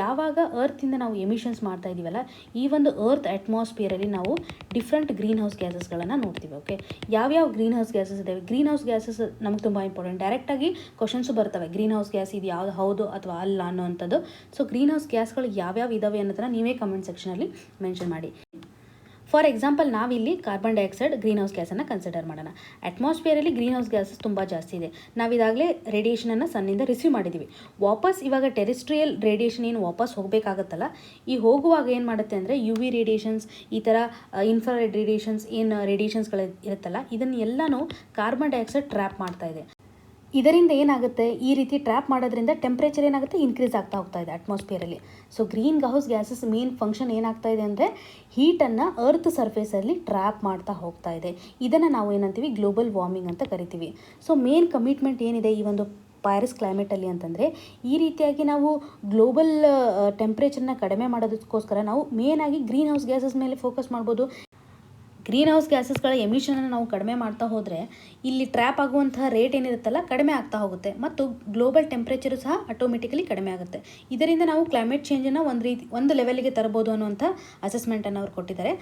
ಯಾವಾಗ ಅರ್ತಿಂದ ನಾವು ಎಮಿಷನ್ಸ್ ಮಾಡ್ತಾ ಇದ್ದೀವಲ್ಲ, ಈ ಒಂದು ಅರ್ತ್ ಅಟ್ಮಾಸ್ಫಿಯರಲ್ಲಿ ನಾವು ಡಿಫ್ರೆಂಟ್ ಗ್ರೀನ್ ಹೌಸ್ ಗ್ಯಾಸಸ್ಗಳನ್ನು ನೋಡ್ತೀವಿ. ಓಕೆ, ಯಾವ್ಯಾವ ಗ್ರೀನ್ ಹೌಸ್ ಗ್ಯಾಸಸ್ ಇದ್ದಾವೆ? ಗ್ರೀನ್ ಹೌಸ್ ಗ್ಯಾಸಸ್ ನಮ್ಗೆ ತುಂಬ ಇಂಪಾರ್ಟೆಂಟ್. ಡೈರೆಕ್ಟಾಗಿ ಕ್ವಶನ್ಸು ಬರ್ತವೆ, ಗ್ರೀನ್ ಹೌಸ್ ಗ್ಯಾಸ್ ಇದು ಯಾವ್ದು ಹೌದು ಅಥವಾ ಅಲ್ಲ ಅನ್ನೋವಂಥದ್ದು. ಸೊ ಗ್ರೀನ್ ಹೌಸ್ ಗ್ಯಾಸ್ಗಳು ಯಾವ್ಯಾವ ಇದಾವೆ ಅನ್ನೋದನ್ನು ನೀವೇ ಕಮೆಂಟ್ ಸೆಕ್ಷನಲ್ಲಿ ಮೆನ್ಷನ್ ಮಾಡಿ. ಫಾರ್ ಎಕ್ಸಾಂಪಲ್, ನಾವಿಲ್ಲಿ ಕಾರ್ಬನ್ ಡೈಆಕ್ಸೈಡ್ ಗ್ರೀನ್ ಹೌಸ್ ಗ್ಯಾಸನ್ನು ಕನ್ಸಿಡರ್ ಮಾಡೋಣ. ಅಟ್ಮಾಸ್ಫಿಯರಲ್ಲಿ ಗ್ರೀನ್ ಹೌಸ್ ಗ್ಯಾಸಸ್ ತುಂಬ ಜಾಸ್ತಿ ಇದೆ. ನಾವಿದಾಗಲೇ ರೇಡಿಯೇಷನನ್ನು ಸನ್ನಿಂದ ರಿಸೀವ್ ಮಾಡಿದ್ದೀವಿ. ವಾಪಸ್ ಇವಾಗ ಟೆರೆಸ್ಟ್ರಿಯಲ್ ರೇಡಿಯೇಷನ್ ಏನು ವಾಪಸ್ ಹೋಗಬೇಕಾಗತ್ತಲ್ಲ, ಈ ಹೋಗುವಾಗ ಏನು ಮಾಡುತ್ತೆ ಅಂದರೆ UV ರೇಡಿಯೇಷನ್ಸ್, ಈ ಥರ ಇನ್ಫ್ರಾರೆಡ್ ರೇಡಿಯೇಷನ್ಸ್ ಏನು ರೇಡಿಯೇಷನ್ಸ್ಗಳು ಇರುತ್ತಲ್ಲ, ಇದನ್ನೆಲ್ಲನೂ ಕಾರ್ಬನ್ ಡೈಆಕ್ಸೈಡ್ ಟ್ರ್ಯಾಪ್ ಮಾಡ್ತಾ ಇದೆ. ಇದರಿಂದ ಏನಾಗುತ್ತೆ, ಈ ರೀತಿ ಟ್ರ್ಯಾಪ್ ಮಾಡೋದ್ರಿಂದ ಟೆಂಪ್ರೇಚರ್ ಏನಾಗುತ್ತೆ, ಇನ್ಕ್ರೀಸ್ ಆಗ್ತಾ ಹೋಗ್ತಾ ಇದೆ ಅಟ್ಮಾಸ್ಫಿಯರಲ್ಲಿ. So greenhouse gases main function ಏನಾಗ್ತಾ ಇದೆ ಅಂದರೆ ಹೀಟನ್ನು ಅರ್ತ್ ಸರ್ಫೇಸಲ್ಲಿ ಟ್ರ್ಯಾಪ್ ಮಾಡ್ತಾ ಹೋಗ್ತಾ ಇದೆ. ಇದನ್ನು ನಾವು ಏನಂತೀವಿ, ಗ್ಲೋಬಲ್ ವಾರ್ಮಿಂಗ್ ಅಂತ ಕರಿತೀವಿ. ಸೊ ಮೇನ್ ಕಮಿಟ್ಮೆಂಟ್ ಏನಿದೆ ಈ ಒಂದು ಪ್ಯಾರಿಸ್ ಕ್ಲೈಮೇಟಲ್ಲಿ ಅಂತಂದರೆ, ಈ ರೀತಿಯಾಗಿ ನಾವು ಗ್ಲೋಬಲ್ ಟೆಂಪ್ರೇಚರ್ನ ಕಡಿಮೆ ಮಾಡೋದಕ್ಕೋಸ್ಕರ ನಾವು ಮೇನಾಗಿ ಗ್ರೀನ್ ಹೌಸ್ ಗ್ಯಾಸಸ್ ಮೇಲೆ ಫೋಕಸ್ ಮಾಡ್ಬೋದು. ಗ್ರೀನ್ ಹೌಸ್ ಗ್ಯಾಸಸ್ಗಳ ಎಮಿಷನನ್ನು ನಾವು ಕಡಿಮೆ ಮಾಡ್ತಾ ಹೋದರೆ ಇಲ್ಲಿ ಟ್ರ್ಯಾಪ್ ಆಗುವಂತಹ ರೇಟ್ ಏನಿರುತ್ತಲ್ಲ ಕಡಿಮೆ ಆಗ್ತಾ ಹೋಗುತ್ತೆ ಮತ್ತು ಗ್ಲೋಬಲ್ ಟೆಂಪ್ರೇಚರು ಸಹ ಆಟೋಮೆಟಿಕಲಿ ಕಡಿಮೆ ಆಗುತ್ತೆ. ಇದರಿಂದ ನಾವು ಕ್ಲೈಮೇಟ್ ಚೇಂಜನ್ನು ಒಂದು ಲೆವೆಲ್ಗೆ ತರಬಹುದು ಅನ್ನುವಂಥ ಅಸೆಸ್ಮೆಂಟನ್ನು ಅವ್ರು ಕೊಟ್ಟಿದ್ದಾರೆ.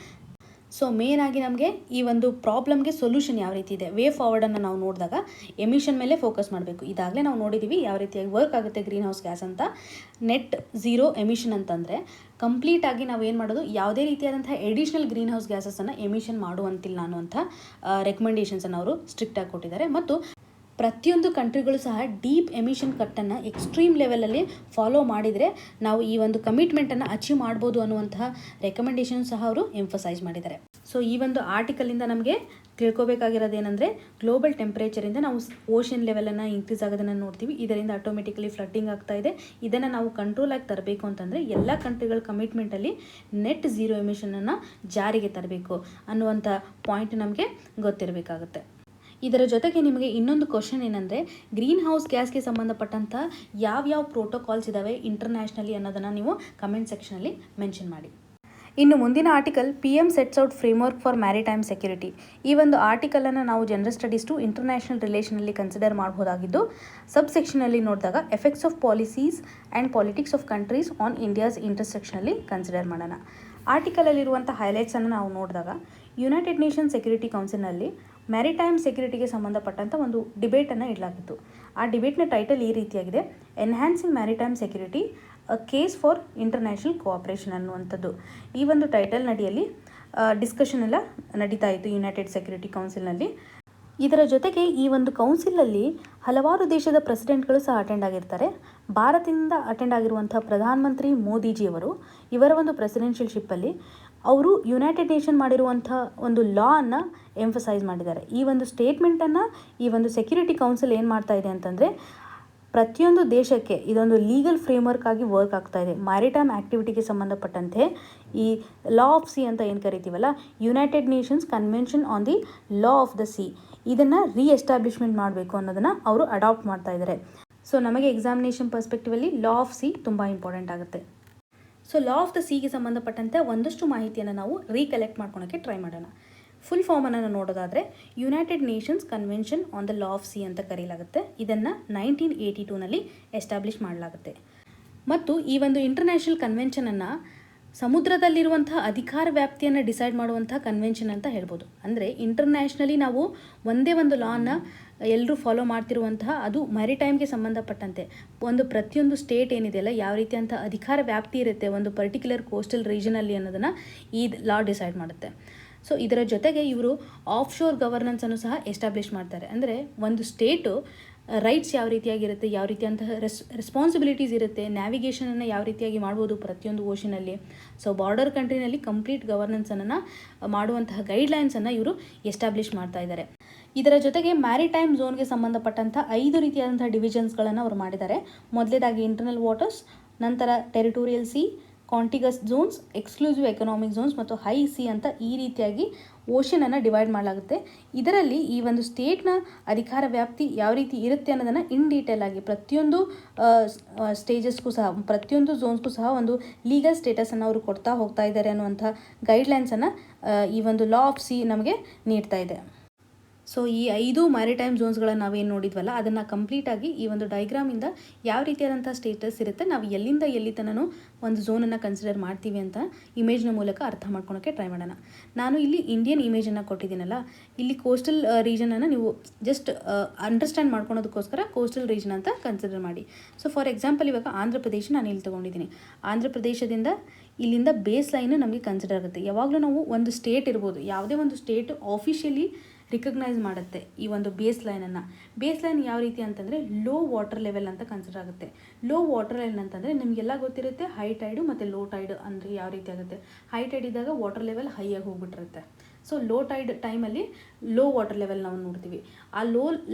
ಸೊ ಮೇನಾಗಿ ನಮಗೆ ಈ ಒಂದು ಪ್ರಾಬ್ಲಮ್ಗೆ ಸೊಲ್ಯೂಷನ್ ಯಾವ ರೀತಿ ಇದೆ, ವೇ ಫಾರ್ವರ್ಡನ್ನು ನಾವು ನೋಡಿದಾಗ ಎಮಿಷನ್ ಮೇಲೆ ಫೋಕಸ್ ಮಾಡಬೇಕು. ಇದಾಗಲೇ ನಾವು ನೋಡಿದ್ದೀವಿ ಯಾವ ರೀತಿಯಾಗಿ ವರ್ಕ್ ಆಗುತ್ತೆ ಗ್ರೀನ್ ಹೌಸ್ ಗ್ಯಾಸ್ ಅಂತ. ನೆಟ್ ಝೀರೋ ಎಮಿಷನ್ ಅಂತಂದರೆ ಕಂಪ್ಲೀಟಾಗಿ ನಾವು ಏನು ಮಾಡೋದು, ಯಾವುದೇ ರೀತಿಯಾದಂಥ ಎಡಿಷ್ನಲ್ ಗ್ರೀನ್ ಹೌಸ್ ಗ್ಯಾಸಸನ್ನು ಎಮಿಷನ್ ಮಾಡುವಂತಿಲ್ಲ ಅನ್ನುವಂಥ ರೆಕಮೆಂಡೇಷನ್ಸನ್ನು ಅವರು ಸ್ಟ್ರಿಕ್ಟಾಗಿ ಕೊಟ್ಟಿದ್ದಾರೆ. ಮತ್ತು ಪ್ರತಿಯೊಂದು ಕಂಟ್ರಿಗಳು ಸಹ ಡೀಪ್ ಎಮಿಷನ್ ಕಟ್ಟನ್ನು ಎಕ್ಸ್ಟ್ರೀಮ್ ಲೆವೆಲಲ್ಲಿ ಫಾಲೋ ಮಾಡಿದರೆ ನಾವು ಈ ಒಂದು ಕಮಿಟ್ಮೆಂಟನ್ನು ಅಚೀವ್ ಮಾಡ್ಬೋದು ಅನ್ನುವಂತಹ ರೆಕಮೆಂಡೇಷನ್ ಸಹ ಅವರು ಎಂಫಸೈಸ್ ಮಾಡಿದ್ದಾರೆ. ಸೊ ಈ ಒಂದು ಆರ್ಟಿಕಲಿಂದ ನಮಗೆ ತಿಳ್ಕೊಬೇಕಾಗಿರೋದು ಏನಂದರೆ, ಗ್ಲೋಬಲ್ ಟೆಂಪ್ರೇಚರಿಂದ ನಾವು ಓಷನ್ ಲೆವೆಲನ್ನು ಇನ್ಕ್ರೀಸ್ ಆಗೋದನ್ನು ನೋಡ್ತೀವಿ. ಇದರಿಂದ ಆಟೋಮೆಟಿಕಲಿ ಫ್ಲಡ್ಡಿಂಗ್ ಆಗ್ತಾ ಇದೆ. ಇದನ್ನು ನಾವು ಕಂಟ್ರೋಲ್ ಆಗಿ ತರಬೇಕು ಅಂತಂದರೆ ಎಲ್ಲ ಕಂಟ್ರಿಗಳ ಕಮಿಟ್ಮೆಂಟಲ್ಲಿ ನೆಟ್ ಝೀರೋ ಎಮಿಷನನ್ನು ಜಾರಿಗೆ ತರಬೇಕು ಅನ್ನುವಂಥ ಪಾಯಿಂಟ್ ನಮಗೆ ಗೊತ್ತಿರಬೇಕಾಗುತ್ತೆ. ಇದರ ಜೊತೆಗೆ ನಿಮಗೆ ಇನ್ನೊಂದು ಕ್ವಶನ್ ಏನಂದರೆ, ಗ್ರೀನ್ ಹೌಸ್ ಗ್ಯಾಸ್ಗೆ ಸಂಬಂಧಪಟ್ಟಂಥ ಯಾವ್ಯಾವ ಪ್ರೋಟೋಕಾಲ್ಸ್ ಇದ್ದಾವೆ ಇಂಟರ್ನ್ಯಾಷನಲಿ ಅನ್ನೋದನ್ನು ನೀವು ಕಮೆಂಟ್ ಸೆಕ್ಷನಲ್ಲಿ ಮೆನ್ಷನ್ ಮಾಡಿ. ಇನ್ನು ಮುಂದಿನ article PM sets out framework for maritime security. ಈ ಒಂದು ಆರ್ಟಿಕಲನ್ನು ನಾವು ಜನರಲ್ ಸ್ಟಡೀಸ್ ಟು ಇಂಟರ್ನ್ಯಾಷನಲ್ ರಿಲೇಷನಲ್ಲಿ ಕನ್ಸಿಡರ್ ಮಾಡಬಹುದಾಗಿದ್ದು, ಸಬ್ ಸೆಕ್ಷನಲ್ಲಿ ನೋಡಿದಾಗ effects of policies and politics of countries on India's ಇಂಟರ್ಸೆಕ್ಷನಲ್ಲಿ ಕನ್ಸಿಡರ್ ಮಾಡೋಣ. ಆರ್ಟಿಕಲಲ್ಲಿರುವಂಥ ಹೈಲೈಟ್ಸನ್ನು ನಾವು ನೋಡಿದಾಗ, ಯುನೈಟೆಡ್ ನೇಷನ್ ಸೆಕ್ಯೂರಿಟಿ ಕೌನ್ಸಿಲ್ನಲ್ಲಿ ಮ್ಯಾರಿಟೈಮ್ ಸೆಕ್ಯೂರಿಟಿಗೆ ಸಂಬಂಧಪಟ್ಟಂಥ ಒಂದು ಡಿಬೇಟನ್ನು ಇಡಲಾಗಿತ್ತು. ಆ ಡಿಬೇಟ್ನ ಟೈಟಲ್ ಈ ರೀತಿಯಾಗಿದೆ, enhancing maritime security a case for international cooperation ಅನ್ನುವಂಥದ್ದು. ಈ ಒಂದು ಟೈಟಲ್ ನಡಿಯಲ್ಲಿ ಡಿಸ್ಕಷನ್ ಎಲ್ಲ ನಡೀತಾ ಇತ್ತು ಯುನೈಟೆಡ್ ಸೆಕ್ಯೂರಿಟಿ ಕೌನ್ಸಿಲ್ನಲ್ಲಿ. ಇದರ ಜೊತೆಗೆ ಈ ಒಂದು ಕೌನ್ಸಿಲಲ್ಲಿ ಹಲವಾರು ದೇಶದ ಪ್ರೆಸಿಡೆಂಟ್ಗಳು ಸಹ ಅಟೆಂಡ್ ಆಗಿರ್ತಾರೆ. ಭಾರತದಿಂದ ಅಟೆಂಡ್ ಆಗಿರುವಂಥ ಪ್ರಧಾನಮಂತ್ರಿ ಮೋದಿಜಿಯವರು ಇವರ ಒಂದು ಪ್ರೆಸಿಡೆನ್ಷಿಯಲ್ ಶಿಪ್ಪಲ್ಲಿ ಅವರು ಯುನೈಟೆಡ್ ನೇಷನ್ ಮಾಡಿರುವಂಥ ಒಂದು ಲಾನ್ನು ಎಂಫಸೈಸ್ ಮಾಡಿದ್ದಾರೆ. ಈ ಒಂದು ಸ್ಟೇಟ್ಮೆಂಟನ್ನು ಈ ಒಂದು ಸೆಕ್ಯೂರಿಟಿ ಕೌನ್ಸಿಲ್ ಏನು ಮಾಡ್ತಾ ಇದೆ ಅಂತಂದರೆ, ಪ್ರತಿಯೊಂದು ದೇಶಕ್ಕೆ ಇದೊಂದು ಲೀಗಲ್ ಫ್ರೇಮ್ವರ್ಕ್ ಆಗಿ ವರ್ಕ್ ಆಗ್ತಾ ಇದೆ. ಮ್ಯಾರಿಟೈಮ್ ಆ್ಯಕ್ಟಿವಿಟಿಗೆ ಸಂಬಂಧಪಟ್ಟಂತೆ ಈ ಲಾ ಆಫ್ ಸಿ ಅಂತ ಏನು ಕರಿತೀವಲ್ಲ, United Nations convention on the law of the sea, ಇದನ್ನು ರೀಎಸ್ಟಾಬ್ಲಿಷ್ಮೆಂಟ್ ಮಾಡಬೇಕು ಅನ್ನೋದನ್ನು ಅವರು ಅಡಾಪ್ಟ್ ಮಾಡ್ತಾ ಇದ್ದಾರೆ. ಸೊ ನಮಗೆ examination perspectively law of C ತುಂಬ ಇಂಪಾರ್ಟೆಂಟ್ ಆಗುತ್ತೆ. ಸೊ ಲಾ ಆಫ್ ದ ಸಿಗೆ ಸಂಬಂಧಪಟ್ಟಂತೆ ಒಂದಷ್ಟು ಮಾಹಿತಿಯನ್ನು ನಾವು ರೀಕಲೆಕ್ಟ್ ಮಾಡ್ಕೊಳಕ್ಕೆ ಟ್ರೈ ಮಾಡೋಣ. ಫುಲ್ ಫಾರ್ಮನ್ನು ನೋಡೋದಾದರೆ, United Nations convention on the law of C ಅಂತ ಕರೆಯಲಾಗುತ್ತೆ. ಇದನ್ನು 1982ನಲ್ಲಿ ಎಸ್ಟಾಬ್ಲಿಷ್ ಮಾಡಲಾಗುತ್ತೆ. ಮತ್ತು ಈ ಒಂದು ಇಂಟರ್ನ್ಯಾಷನಲ್ ಕನ್ವೆನ್ಷನನ್ನು ಸಮುದ್ರದಲ್ಲಿರುವಂಥ ಅಧಿಕಾರ ವ್ಯಾಪ್ತಿಯನ್ನು ಡಿಸೈಡ್ ಮಾಡುವಂಥ ಕನ್ವೆನ್ಷನ್ ಅಂತ ಹೇಳ್ಬೋದು. ಅಂದರೆ ಇಂಟರ್ನ್ಯಾಷನಲಿ ನಾವು ಒಂದೇ ಒಂದು ಲಾನ ಎಲ್ಲರೂ ಫಾಲೋ ಮಾಡ್ತಿರುವಂತಹ, ಅದು ಮ್ಯಾರಿಟೈಮ್ಗೆ ಸಂಬಂಧಪಟ್ಟಂತೆ ಒಂದು ಪ್ರತಿಯೊಂದು ಸ್ಟೇಟ್ ಏನಿದೆಯಲ್ಲ ಯಾವ ರೀತಿಯಂಥ ಅಧಿಕಾರ ವ್ಯಾಪ್ತಿ ಇರುತ್ತೆ ಒಂದು ಪರ್ಟಿಕ್ಯುಲರ್ ಕೋಸ್ಟಲ್ ರೀಜನಲ್ಲಿ ಅನ್ನೋದನ್ನು ಈ ಲಾ ಡಿಸೈಡ್ ಮಾಡುತ್ತೆ. ಸೊ ಇದರ ಜೊತೆಗೆ ಇವರು ಆಫ್ ಶೋರ್ ಗವರ್ನೆನ್ಸನ್ನು ಸಹ ಎಸ್ಟಾಬ್ಲಿಷ್ ಮಾಡ್ತಾರೆ. ಅಂದರೆ ಒಂದು ಸ್ಟೇಟು ರೈಟ್ಸ್ ಯಾವ ರೀತಿಯಾಗಿರುತ್ತೆ, ಯಾವ ರೀತಿಯಂತಹ ರೆಸ್ಪಾನ್ಸಿಬಿಲಿಟೀಸ್ ಇರುತ್ತೆ, ನ್ಯಾವಿಗೇಷನನ್ನು ಯಾವ ರೀತಿಯಾಗಿ ಮಾಡ್ಬೋದು ಪ್ರತಿಯೊಂದು ಓಷನಲ್ಲಿ. ಸೊ ಬಾರ್ಡರ್ ಕಂಟ್ರಿನಲ್ಲಿ ಕಂಪ್ಲೀಟ್ ಗವರ್ನೆನ್ಸನ್ನು ಮಾಡುವಂತಹ ಗೈಡ್ಲೈನ್ಸನ್ನು ಇವರು ಎಸ್ಟಾಬ್ಲಿಷ್ ಮಾಡ್ತಾ ಇದ್ದಾರೆ. ಇದರ ಜೊತೆಗೆ ಮ್ಯಾರಿಟೈಮ್ ಝೋನ್ಗೆ ಸಂಬಂಧಪಟ್ಟಂಥ 5 ರೀತಿಯಾದಂಥ ಡಿವಿಷನ್ಸ್ಗಳನ್ನು ಅವರು ಮಾಡಿದ್ದಾರೆ. ಮೊದಲೇದಾಗಿ ಇಂಟರ್ನಲ್ ವಾಟರ್ಸ್, ನಂತರ territorial sea, contiguous zones, exclusive economic zones ಮತ್ತು ಹೈ ಸಿ ಅಂತ ಈ ರೀತಿಯಾಗಿ ಓಷನನ್ನು ಡಿವೈಡ್ ಮಾಡಲಾಗುತ್ತೆ. ಇದರಲ್ಲಿ ಈ ಒಂದು ಸ್ಟೇಟ್ನ ಅಧಿಕಾರ ವ್ಯಾಪ್ತಿ ಯಾವ ರೀತಿ ಇರುತ್ತೆ ಅನ್ನೋದನ್ನು ಇನ್ ಡೀಟೇಲ್ ಆಗಿ ಪ್ರತಿಯೊಂದು ಸ್ಟೇಜಸ್ಗೂ ಸಹ, ಪ್ರತಿಯೊಂದು ಝೋನ್ಸ್ಗೂ ಸಹ ಒಂದು ಲೀಗಲ್ ಸ್ಟೇಟಸನ್ನು ಅವರು ಕೊಡ್ತಾ ಹೋಗ್ತಾ ಇದ್ದಾರೆ ಅನ್ನುವಂಥ ಗೈಡ್ಲೈನ್ಸನ್ನು ಈ ಒಂದು ಲಾ ಆಫ್ ಸಿ ನಮಗೆ ನೀಡ್ತಾ ಇದೆ. ಸೊ ಈ 5 ಮ್ಯಾರಿಟೈಮ್ ಝೋನ್ಸ್ಗಳನ್ನು ನಾವೇನು ನೋಡಿದ್ವಲ್ಲ ಅದನ್ನು ಕಂಪ್ಲೀಟಾಗಿ ಈ ಒಂದು ಡೈಗ್ರಾಮಿಂದ ಯಾವ ರೀತಿಯಾದಂಥ ಸ್ಟೇಟಸ್ ಇರುತ್ತೆ, ನಾವು ಎಲ್ಲಿಂದ ಎಲ್ಲಿ ತನೂ ಒಂದು ಝೋನನ್ನು ಕನ್ಸಿಡರ್ ಮಾಡ್ತೀವಿ ಅಂತ ಇಮೇಜ್ನ ಮೂಲಕ ಅರ್ಥ ಮಾಡ್ಕೊಳೋಕ್ಕೆ ಟ್ರೈ ಮಾಡೋಣ. ನಾನು ಇಲ್ಲಿ ಇಂಡಿಯನ್ ಇಮೇಜನ್ನು ಕೊಟ್ಟಿದ್ದೀನಲ್ಲ, ಇಲ್ಲಿ ಕೋಸ್ಟಲ್ ರೀಜನನ್ನು ನೀವು ಜಸ್ಟ್ ಅಂಡರ್ಸ್ಟ್ಯಾಂಡ್ ಮಾಡ್ಕೊಳೋದಕ್ಕೋಸ್ಕರ ಕೋಸ್ಟಲ್ ರೀಜನ್ ಅಂತ ಕನ್ಸಿಡರ್ ಮಾಡಿ. ಸೊ ಫಾರ್ ಎಕ್ಸಾಂಪಲ್ ಇವಾಗ ಆಂಧ್ರ ಪ್ರದೇಶ ನಾನು ಇಲ್ಲಿ ತೊಗೊಂಡಿದ್ದೀನಿ. ಆಂಧ್ರ ಪ್ರದೇಶದಿಂದ ಇಲ್ಲಿಂದ ಬೇಸ್ ಲೈನು ನಮಗೆ ಕನ್ಸಿಡರ್ ಆಗುತ್ತೆ. ಯಾವಾಗಲೂ ನಾವು ಒಂದು ಸ್ಟೇಟ್ ಇರ್ಬೋದು, ಯಾವುದೇ ಒಂದು ಸ್ಟೇಟ್ ಆಫಿಷಿಯಲಿ ರಿಕಗ್ನೈಸ್ ಮಾಡುತ್ತೆ ಈ ಒಂದು ಬೇಸ್ ಲೈನನ್ನು. ಬೇಸ್ ಲೈನ್ ಯಾವ ರೀತಿ ಅಂತಂದರೆ ಲೋ ವಾಟರ್ ಲೆವೆಲ್ ಅಂತ ಕನ್ಸಿಡರ್ ಆಗುತ್ತೆ. ಲೋ ವಾಟರ್ ಲೆವೆಲ್ ಅಂತಂದರೆ ನಿಮಗೆಲ್ಲ ಗೊತ್ತಿರುತ್ತೆ, ಹೈ ಟೈಡು ಮತ್ತು ಲೋ ಟೈಡ್ ಅಂದರೆ ಯಾವ ರೀತಿ ಆಗುತ್ತೆ. ಹೈ ಟೈಡ್ ಇದ್ದಾಗ ವಾಟರ್ ಲೆವೆಲ್ ಹೈಯಾಗಿ ಹೋಗ್ಬಿಟ್ಟಿರುತ್ತೆ. ಸೊ ಲೋ ಟೈಡ್ ಟೈಮಲ್ಲಿ ಲೋ ವಾಟರ್ ಲೆವೆಲ್ ನಾವು ನೋಡ್ತೀವಿ. ಆ ಲೋ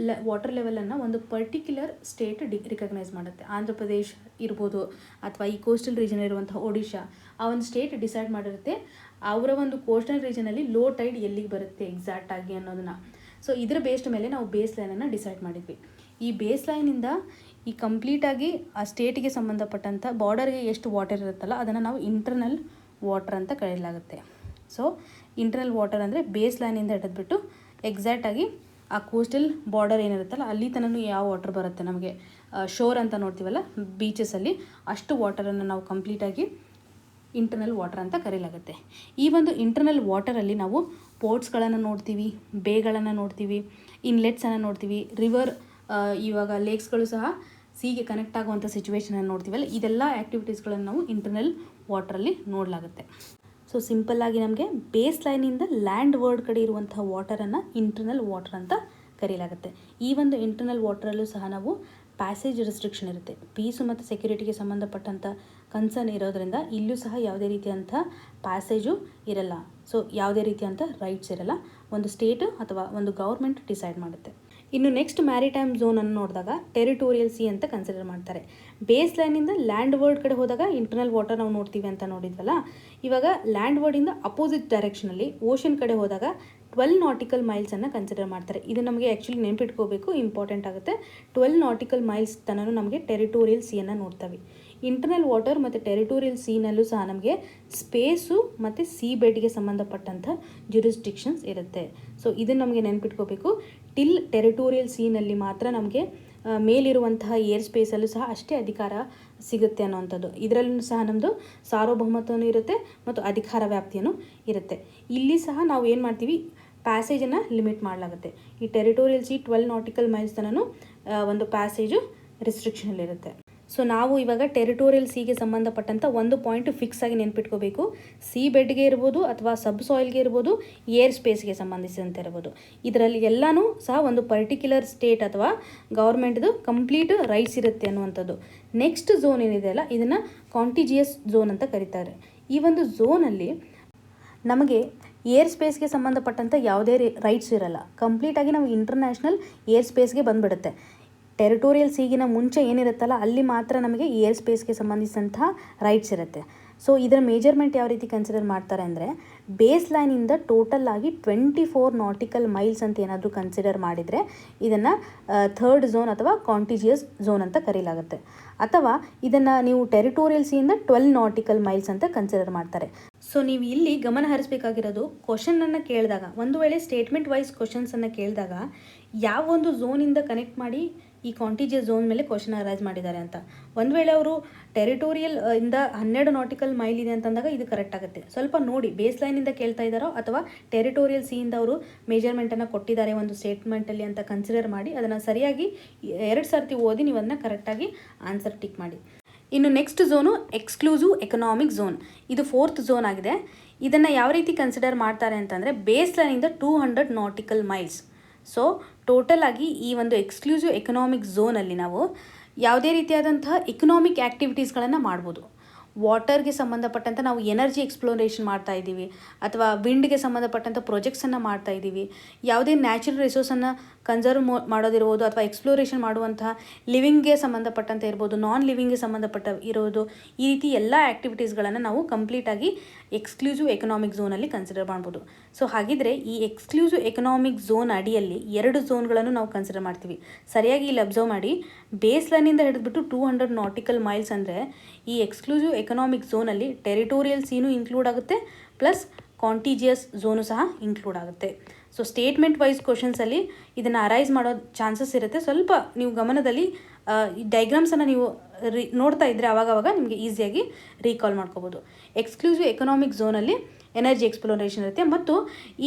ವಾಟರ್ ಲೆವೆಲನ್ನು ಒಂದು ಪರ್ಟಿಕ್ಯುಲರ್ ಸ್ಟೇಟ್ ರಿಕಗ್ನೈಸ್ ಮಾಡುತ್ತೆ. ಆಂಧ್ರ ಪ್ರದೇಶ್ ಇರ್ಬೋದು ಅಥವಾ ಈ ಕೋಸ್ಟಲ್ ರೀಜನ್ ಇರುವಂಥ ಒಡಿಶಾ, ಆ ಒಂದು ಸ್ಟೇಟ್ ಡಿಸೈಡ್ ಮಾಡಿರುತ್ತೆ ಅವರ ಒಂದು ಕೋಸ್ಟಲ್ ರೀಜನಲ್ಲಿ ಲೋ ಟೈಡ್ ಎಲ್ಲಿಗೆ ಬರುತ್ತೆ ಎಕ್ಸಾಕ್ಟ್ ಆಗಿ ಅನ್ನೋದನ್ನು. ಸೊ ಇದರ ಬೇಸ್ಡ್ ಮೇಲೆ ನಾವು ಬೇಸ್ ಲೈನನ್ನು ಡಿಸೈಡ್ ಮಾಡಿದ್ವಿ. ಈ ಬೇಸ್ ಲೈನಿಂದ ಈ ಕಂಪ್ಲೀಟಾಗಿ ಆ ಸ್ಟೇಟಿಗೆ ಸಂಬಂಧಪಟ್ಟಂಥ ಬಾರ್ಡರ್ಗೆ ಎಷ್ಟು ವಾಟರ್ ಇರುತ್ತಲ್ಲ ಅದನ್ನು ನಾವು ಇಂಟರ್ನಲ್ ವಾಟರ್ ಅಂತ ಕರೆಯಲಾಗುತ್ತೆ. ಸೊ ಇಂಟರ್ನಲ್ ವಾಟರ್ ಅಂದರೆ ಬೇಸ್ ಲೈನಿಂದ ಹಿಡಿದ್ಬಿಟ್ಟು ಎಕ್ಸಾಕ್ಟಾಗಿ ಆ ಕೋಸ್ಟಲ್ ಬಾರ್ಡರ್ ಏನಿರುತ್ತಲ್ಲ ಅಲ್ಲಿ ತನೂ ಯಾವ ವಾಟರ್ ಬರುತ್ತೆ ನಮಗೆ ಶೋರ್ ಅಂತ ನೋಡ್ತೀವಲ್ಲ ಬೀಚಸಲ್ಲಿ, ಅಷ್ಟು ವಾಟರನ್ನು ನಾವು ಕಂಪ್ಲೀಟಾಗಿ ಇಂಟರ್ನಲ್ ವಾಟರ್ ಅಂತ ಕರೆಯಲಾಗುತ್ತೆ. ಈ ಒಂದು ಇಂಟರ್ನಲ್ ವಾಟರಲ್ಲಿ ನಾವು ಪೋರ್ಟ್ಸ್ಗಳನ್ನು ನೋಡ್ತೀವಿ, ಬೇಗಳನ್ನು ನೋಡ್ತೀವಿ, ಇನ್ಲೆಟ್ಸನ್ನು ನೋಡ್ತೀವಿ, ರಿವರ್ ಇವಾಗ ಲೇಕ್ಸ್ಗಳು ಸಹ ಸೀಗೆ ಕನೆಕ್ಟ್ ಆಗುವಂಥ ಸಿಚುವೇಷನನ್ನು ನೋಡ್ತೀವಲ್ಲ, ಇದೆಲ್ಲ ಆ್ಯಕ್ಟಿವಿಟೀಸ್ಗಳನ್ನು ನಾವು ಇಂಟರ್ನಲ್ ವಾಟ್ರಲ್ಲಿ ನೋಡಲಾಗುತ್ತೆ. ಸೊ ಸಿಂಪಲ್ಲಾಗಿ ನಮಗೆ ಬೇಸ್ ಲೈನಿಂದ ಲ್ಯಾಂಡ್ ವರ್ಡ್ ಕಡೆ ಇರುವಂಥ ವಾಟರನ್ನು ಇಂಟರ್ನಲ್ ವಾಟರ್ ಅಂತ ಕರೆಯಲಾಗುತ್ತೆ. ಈ ಒಂದು ಇಂಟರ್ನಲ್ ವಾಟರಲ್ಲೂ ಸಹ ನಾವು ಪ್ಯಾಸೇಜ್ ರೆಸ್ಟ್ರಿಕ್ಷನ್ ಇರುತ್ತೆ. ಪೀಸು ಮತ್ತು ಸೆಕ್ಯೂರಿಟಿಗೆ ಸಂಬಂಧಪಟ್ಟಂಥ ಕನ್ಸರ್ನ್ ಇರೋದರಿಂದ ಇಲ್ಲೂ ಸಹ ಯಾವುದೇ ರೀತಿಯಂಥ ಪ್ಯಾಸೇಜು ಇರಲ್ಲ. ಸೊ ಯಾವುದೇ ರೀತಿಯಂಥ ರೈಟ್ಸ್ ಇರಲ್ಲ, ಒಂದು ಸ್ಟೇಟು ಅಥವಾ ಒಂದು ಗೌರ್ಮೆಂಟ್ ಡಿಸೈಡ್ ಮಾಡುತ್ತೆ. ಇನ್ನು ನೆಕ್ಸ್ಟ್ ಮ್ಯಾರಿಟೈಮ್ ಝೋನನ್ನು ನೋಡಿದಾಗ ಟೆರಿಟೋರಿಯಲ್ ಸಿ ಅಂತ ಕನ್ಸಿಡರ್ ಮಾಡ್ತಾರೆ. ಬೇಸ್ ಲೈನಿಂದ ಲ್ಯಾಂಡ್ ವರ್ಡ್ ಕಡೆ ಹೋದಾಗ ಇಂಟರ್ನಲ್ ವಾಟರ್ ನಾವು ನೋಡ್ತೀವಿ ಅಂತ ನೋಡಿದ್ವಲ್ಲ, ಇವಾಗ ಲ್ಯಾಂಡ್ ವರ್ಡಿಂದ ಅಪೋಸಿಟ್ ಡೈರೆಕ್ಷನಲ್ಲಿ ಓಷನ್ ಕಡೆ ಹೋದಾಗ 12 ನಾಟಿಕಲ್ ಮೈಲ್ಸನ್ನು ಕನ್ಸಿಡರ್ ಮಾಡ್ತಾರೆ. ಇದು ನಮಗೆ ಆ್ಯಕ್ಚುಲಿ ನೆನಪಿಟ್ಕೋಬೇಕು, ಇಂಪಾರ್ಟೆಂಟ್ ಆಗುತ್ತೆ. 12 ನಾಟಿಕಲ್ ಮೈಲ್ಸ್ ತನೂ ನಮಗೆ ಟೆರಿಟೋರಿಯಲ್ ಸಿಯನ್ನು ನೋಡ್ತವೆ. ಇಂಟರ್ನಲ್ ವಾಟರ್ ಮತ್ತು ಟೆರಿಟೋರಿಯಲ್ ಸೀನಲ್ಲೂ ಸಹ ನಮಗೆ ಸ್ಪೇಸು ಮತ್ತು ಸೀ ಬೆಡ್ಗೆ ಸಂಬಂಧಪಟ್ಟಂಥ ಜ್ಯೂರಿಸ್ಡಿಕ್ಷನ್ಸ್ ಇರುತ್ತೆ. ಸೊ ಇದನ್ನು ನಮಗೆ ನೆನಪಿಟ್ಕೋಬೇಕು. ಟಿಲ್ ಟೆರಿಟೋರಿಯಲ್ ಸೀನಲ್ಲಿ ಮಾತ್ರ ನಮಗೆ ಮೇಲಿರುವಂತಹ ಏರ್ ಸ್ಪೇಸಲ್ಲೂ ಸಹ ಅಷ್ಟೇ ಅಧಿಕಾರ ಸಿಗುತ್ತೆ ಅನ್ನೋವಂಥದ್ದು. ಇದರಲ್ಲೂ ಸಹ ನಮ್ಮದು ಸಾರ್ವಭೌಮತ್ವನೂ ಇರುತ್ತೆ ಮತ್ತು ಅಧಿಕಾರ ವ್ಯಾಪ್ತಿಯೂ ಇರುತ್ತೆ. ಇಲ್ಲಿ ಸಹ ನಾವು ಏನು ಮಾಡ್ತೀವಿ, ಪ್ಯಾಸೇಜನ್ನು ಲಿಮಿಟ್ ಮಾಡಲಾಗುತ್ತೆ. ಈ ಟೆರಿಟೋರಿಯಲ್ ಸಿ 12 ನಾಟಿಕಲ್ ಮೈಲ್ಸ್ ತನೂ ಒಂದು ಪ್ಯಾಸೇಜು ರಿಸ್ಟ್ರಿಕ್ಷನಲ್ಲಿರುತ್ತೆ. ಸೊ ನಾವು ಇವಾಗ ಟೆರಿಟೋರಿಯಲ್ ಸಿಗೆ ಸಂಬಂಧಪಟ್ಟಂಥ ಒಂದು ಪಾಯಿಂಟ್ ಫಿಕ್ಸ್ ಆಗಿ ನೆನ್ಪಿಟ್ಕೋಬೇಕು. ಸಿ ಬೆಡ್ಗೆ ಇರ್ಬೋದು ಅಥವಾ ಸಬ್ ಸಾಯಿಲ್ಗೆ ಇರ್ಬೋದು, ಏರ್ ಸ್ಪೇಸ್ಗೆ ಸಂಬಂಧಿಸಿದಂತೆ ಇರ್ಬೋದು, ಇದರಲ್ಲಿ ಎಲ್ಲನೂ ಸಹ ಒಂದು ಪರ್ಟಿಕ್ಯುಲರ್ ಸ್ಟೇಟ್ ಅಥವಾ ಗೌರ್ಮೆಂಟ್ದು ಕಂಪ್ಲೀಟ್ ರೈಟ್ಸ್ ಇರುತ್ತೆ ಅನ್ನುವಂಥದ್ದು. ನೆಕ್ಸ್ಟ್ ಝೋನ್ ಏನಿದೆ ಅಲ್ಲ, ಇದನ್ನು ಕಾಂಟಿಜಿಯಸ್ ಝೋನ್ ಅಂತ ಕರೀತಾರೆ. ಈ ಒಂದು ಝೋನಲ್ಲಿ ನಮಗೆ ಏರ್ ಸ್ಪೇಸ್ಗೆ ಸಂಬಂಧಪಟ್ಟಂಥ ಯಾವುದೇ ರೈಟ್ಸ್ ಇರಲ್ಲ. ಕಂಪ್ಲೀಟಾಗಿ ನಾವು ಇಂಟರ್ನ್ಯಾಷನಲ್ ಏರ್ ಸ್ಪೇಸ್ಗೆ ಬಂದುಬಿಡುತ್ತೆ. ಟೆರಿಟೋರಿಯಲ್ ಸಿಗಿನ ಮುಂಚೆ ಏನಿರುತ್ತಲ್ಲ ಅಲ್ಲಿ ಮಾತ್ರ ನಮಗೆ ಏರ್ ಸ್ಪೇಸ್ಗೆ ಸಂಬಂಧಿಸಿದಂಥ ರೈಟ್ಸ್ ಇರುತ್ತೆ. ಸೊ ಇದರ ಮೇಜರ್ಮೆಂಟ್ ಯಾವ ರೀತಿ ಕನ್ಸಿಡರ್ ಮಾಡ್ತಾರೆ ಅಂದರೆ, ಬೇಸ್ ಲೈನಿಂದ ಟೋಟಲ್ ಆಗಿ 24 ನಾಟಿಕಲ್ ಮೈಲ್ಸ್ ಅಂತ ಏನಾದರೂ ಕನ್ಸಿಡರ್ ಮಾಡಿದರೆ ಇದನ್ನು ಥರ್ಡ್ ಝೋನ್ ಅಥವಾ ಕಾಂಟಿಜಿಯಸ್ ಝೋನ್ ಅಂತ ಕರೆಯಲಾಗುತ್ತೆ. ಅಥವಾ ಇದನ್ನು ನೀವು ಟೆರಿಟೋರಿಯಲ್ ಸಿಯಿಂದ 12 ನಾಟಿಕಲ್ ಮೈಲ್ಸ್ ಅಂತ ಕನ್ಸಿಡರ್ ಮಾಡ್ತಾರೆ. ಸೊ ನೀವು ಇಲ್ಲಿ ಗಮನ ಹರಿಸಬೇಕಾಗಿರೋದು, ಕ್ವಶನನ್ನು ಕೇಳಿದಾಗ, ಒಂದು ವೇಳೆ ಸ್ಟೇಟ್ಮೆಂಟ್ ವೈಸ್ ಕ್ವಶನ್ಸನ್ನು ಕೇಳಿದಾಗ ಯಾವ ಒಂದು ಝೋನಿಂದ ಕನೆಕ್ಟ್ ಮಾಡಿ ಈ ಕಾಂಟಿಜಿಯಸ್ ಝೋನ್ ಮೇಲೆ ಕ್ವಶನ್ ಅರೈಸ್ ಮಾಡಿದ್ದಾರೆ ಅಂತ. ಒಂದು ವೇಳೆ ಅವರು ಟೆರಿಟೋರಿಯಲ್ ಇಂದ 12 ನಾಟಿಕಲ್ ಮೈಲ್ ಇದೆ ಅಂತಂದಾಗ ಇದು ಕರೆಕ್ಟ್ ಆಗುತ್ತೆ. ಸ್ವಲ್ಪ ನೋಡಿ, ಬೇಸ್ ಲೈನಿಂದ ಕೇಳ್ತಾ ಇದ್ದಾರೋ ಅಥವಾ ಟೆರಿಟೋರಿಯಲ್ ಸಿಯಿಂದ ಅವರು ಮೆಜರ್ಮೆಂಟನ್ನು ಕೊಟ್ಟಿದ್ದಾರೆ ಒಂದು ಸ್ಟೇಟ್ಮೆಂಟಲ್ಲಿ ಅಂತ ಕನ್ಸಿಡರ್ ಮಾಡಿ ಅದನ್ನು ಸರಿಯಾಗಿ 2 ಸರ್ತಿ ಓದಿ ನೀವು ಅದನ್ನು ಕರೆಕ್ಟಾಗಿ ಆನ್ಸರ್ ಟಿಕ್ ಮಾಡಿ. ಇನ್ನು next zone exclusive economic zone. ಇದು 4th ಝೋನ್ ಆಗಿದೆ. ಇದನ್ನು ಯಾವ ರೀತಿ ಕನ್ಸಿಡರ್ ಮಾಡ್ತಾರೆ ಅಂತಂದರೆ, ಬೇಸ್ ಲೈನಿಂದ 200 ನಾಟಿಕಲ್ ಮೈಲ್ಸ್. ಸೊ ಟೋಟಲ್ ಆಗಿ ಈ ಒಂದು ಎಕ್ಸ್ಕ್ಲೂಸಿವ್ ಎಕನಾಮಿಕ್ ಝೋನಲ್ಲಿ ನಾವು ಯಾವುದೇ ರೀತಿಯಾದಂತಹ ಎಕನಾಮಿಕ್ ಆ್ಯಕ್ಟಿವಿಟೀಸ್ಗಳನ್ನು ಮಾಡ್ಬೋದು. ವಾಟರ್ಗೆ ಸಂಬಂಧಪಟ್ಟಂಥ ನಾವು ಎನರ್ಜಿ ಎಕ್ಸ್ಪ್ಲೋರೇಷನ್ ಮಾಡ್ತಾ ಇದ್ದೀವಿ, ಅಥವಾ ವಿಂಡ್ಗೆ ಸಂಬಂಧಪಟ್ಟಂಥ ಪ್ರಾಜೆಕ್ಟ್ಸನ್ನು ಮಾಡ್ತಾ ಇದ್ದೀವಿ, ಯಾವುದೇ ನ್ಯಾಚುರಲ್ ರಿಸೋರ್ಸನ್ನು ಕನ್ಸರ್ವ್ ಮಾಡೋದಿರ್ಬೋದು ಅಥವಾ ಎಕ್ಸ್ಪ್ಲೋರೇಷನ್ ಮಾಡುವಂತಹ ಲಿವಿಂಗ್ಗೆ ಸಂಬಂಧಪಟ್ಟಂತೆ ಇರ್ಬೋದು, ನಾನ್ ಲಿವಿಂಗ್ಗೆ ಸಂಬಂಧಪಟ್ಟ ಇರೋದು, ಈ ರೀತಿ ಎಲ್ಲ ಆ್ಯಕ್ಟಿವಿಟೀಸ್ಗಳನ್ನು ನಾವು ಕಂಪ್ಲೀಟಾಗಿ ಎಕ್ಸ್ಕ್ಲೂಸಿವ್ ಎಕನಾಮಿಕ್ ಝೋನಲ್ಲಿ ಕನ್ಸಿಡರ್ ಮಾಡ್ಬೋದು. ಸೊ ಹಾಗಿದ್ರೆ ಈ ಎಕ್ಸ್ಕ್ಲೂಸಿವ್ ಎಕನಾಮಿಕ್ ಝೋನ್ ಅಡಿಯಲ್ಲಿ 2 ಝೋನ್ಗಳನ್ನು ನಾವು ಕನ್ಸಿಡರ್ ಮಾಡ್ತೀವಿ. ಸರಿಯಾಗಿ ಇಲ್ಲಿ ಅಬ್ಸರ್ವ್ ಮಾಡಿ, ಬೇಸ್ ಲೈನಿಂದ ಹಿಡಿದ್ಬಿಟ್ಟು 200 ನಾಟಿಕಲ್ ಮೈಲ್ಸ್ ಅಂದರೆ ಈ ಎಕ್ಸ್ಕ್ಲೂಸಿವ್ ಎಕನಾಮಿಕ್ ಝೋನಲ್ಲಿ ಟೆರಿಟೋರಿಯಲ್ ಸೀನು ಇನ್ಕ್ಲೂಡ್ ಆಗುತ್ತೆ, ಪ್ಲಸ್ ಕಾಂಟಿಜಿಯಸ್ ಝೋನು ಸಹ ಇನ್ಕ್ಲೂಡ್ ಆಗುತ್ತೆ. ಸೊ ಸ್ಟೇಟ್ಮೆಂಟ್ ವೈಸ್ ಕ್ವಶನ್ಸಲ್ಲಿ ಇದನ್ನು ಅರೈಸ್ ಮಾಡೋ ಚಾನ್ಸಸ್ ಇರುತ್ತೆ. ಸ್ವಲ್ಪ ನೀವು ಗಮನದಲ್ಲಿ ಈ ಡೈಗ್ರಾಮ್ಸನ್ನು ನೀವು ನೋಡ್ತಾ ಇದ್ದರೆ ಆವಾಗವಾಗ ನಿಮಗೆ ಈಸಿಯಾಗಿ ರೀಕಾಲ್ ಮಾಡ್ಕೋಬೋದು. ಎಕ್ಸ್ಕ್ಲೂಸಿವ್ ಎಕನಾಮಿಕ್ ಝೋನಲ್ಲಿ ಎನರ್ಜಿ ಎಕ್ಸ್ಪ್ಲೋರೇಷನ್ ಇರುತ್ತೆ. ಮತ್ತು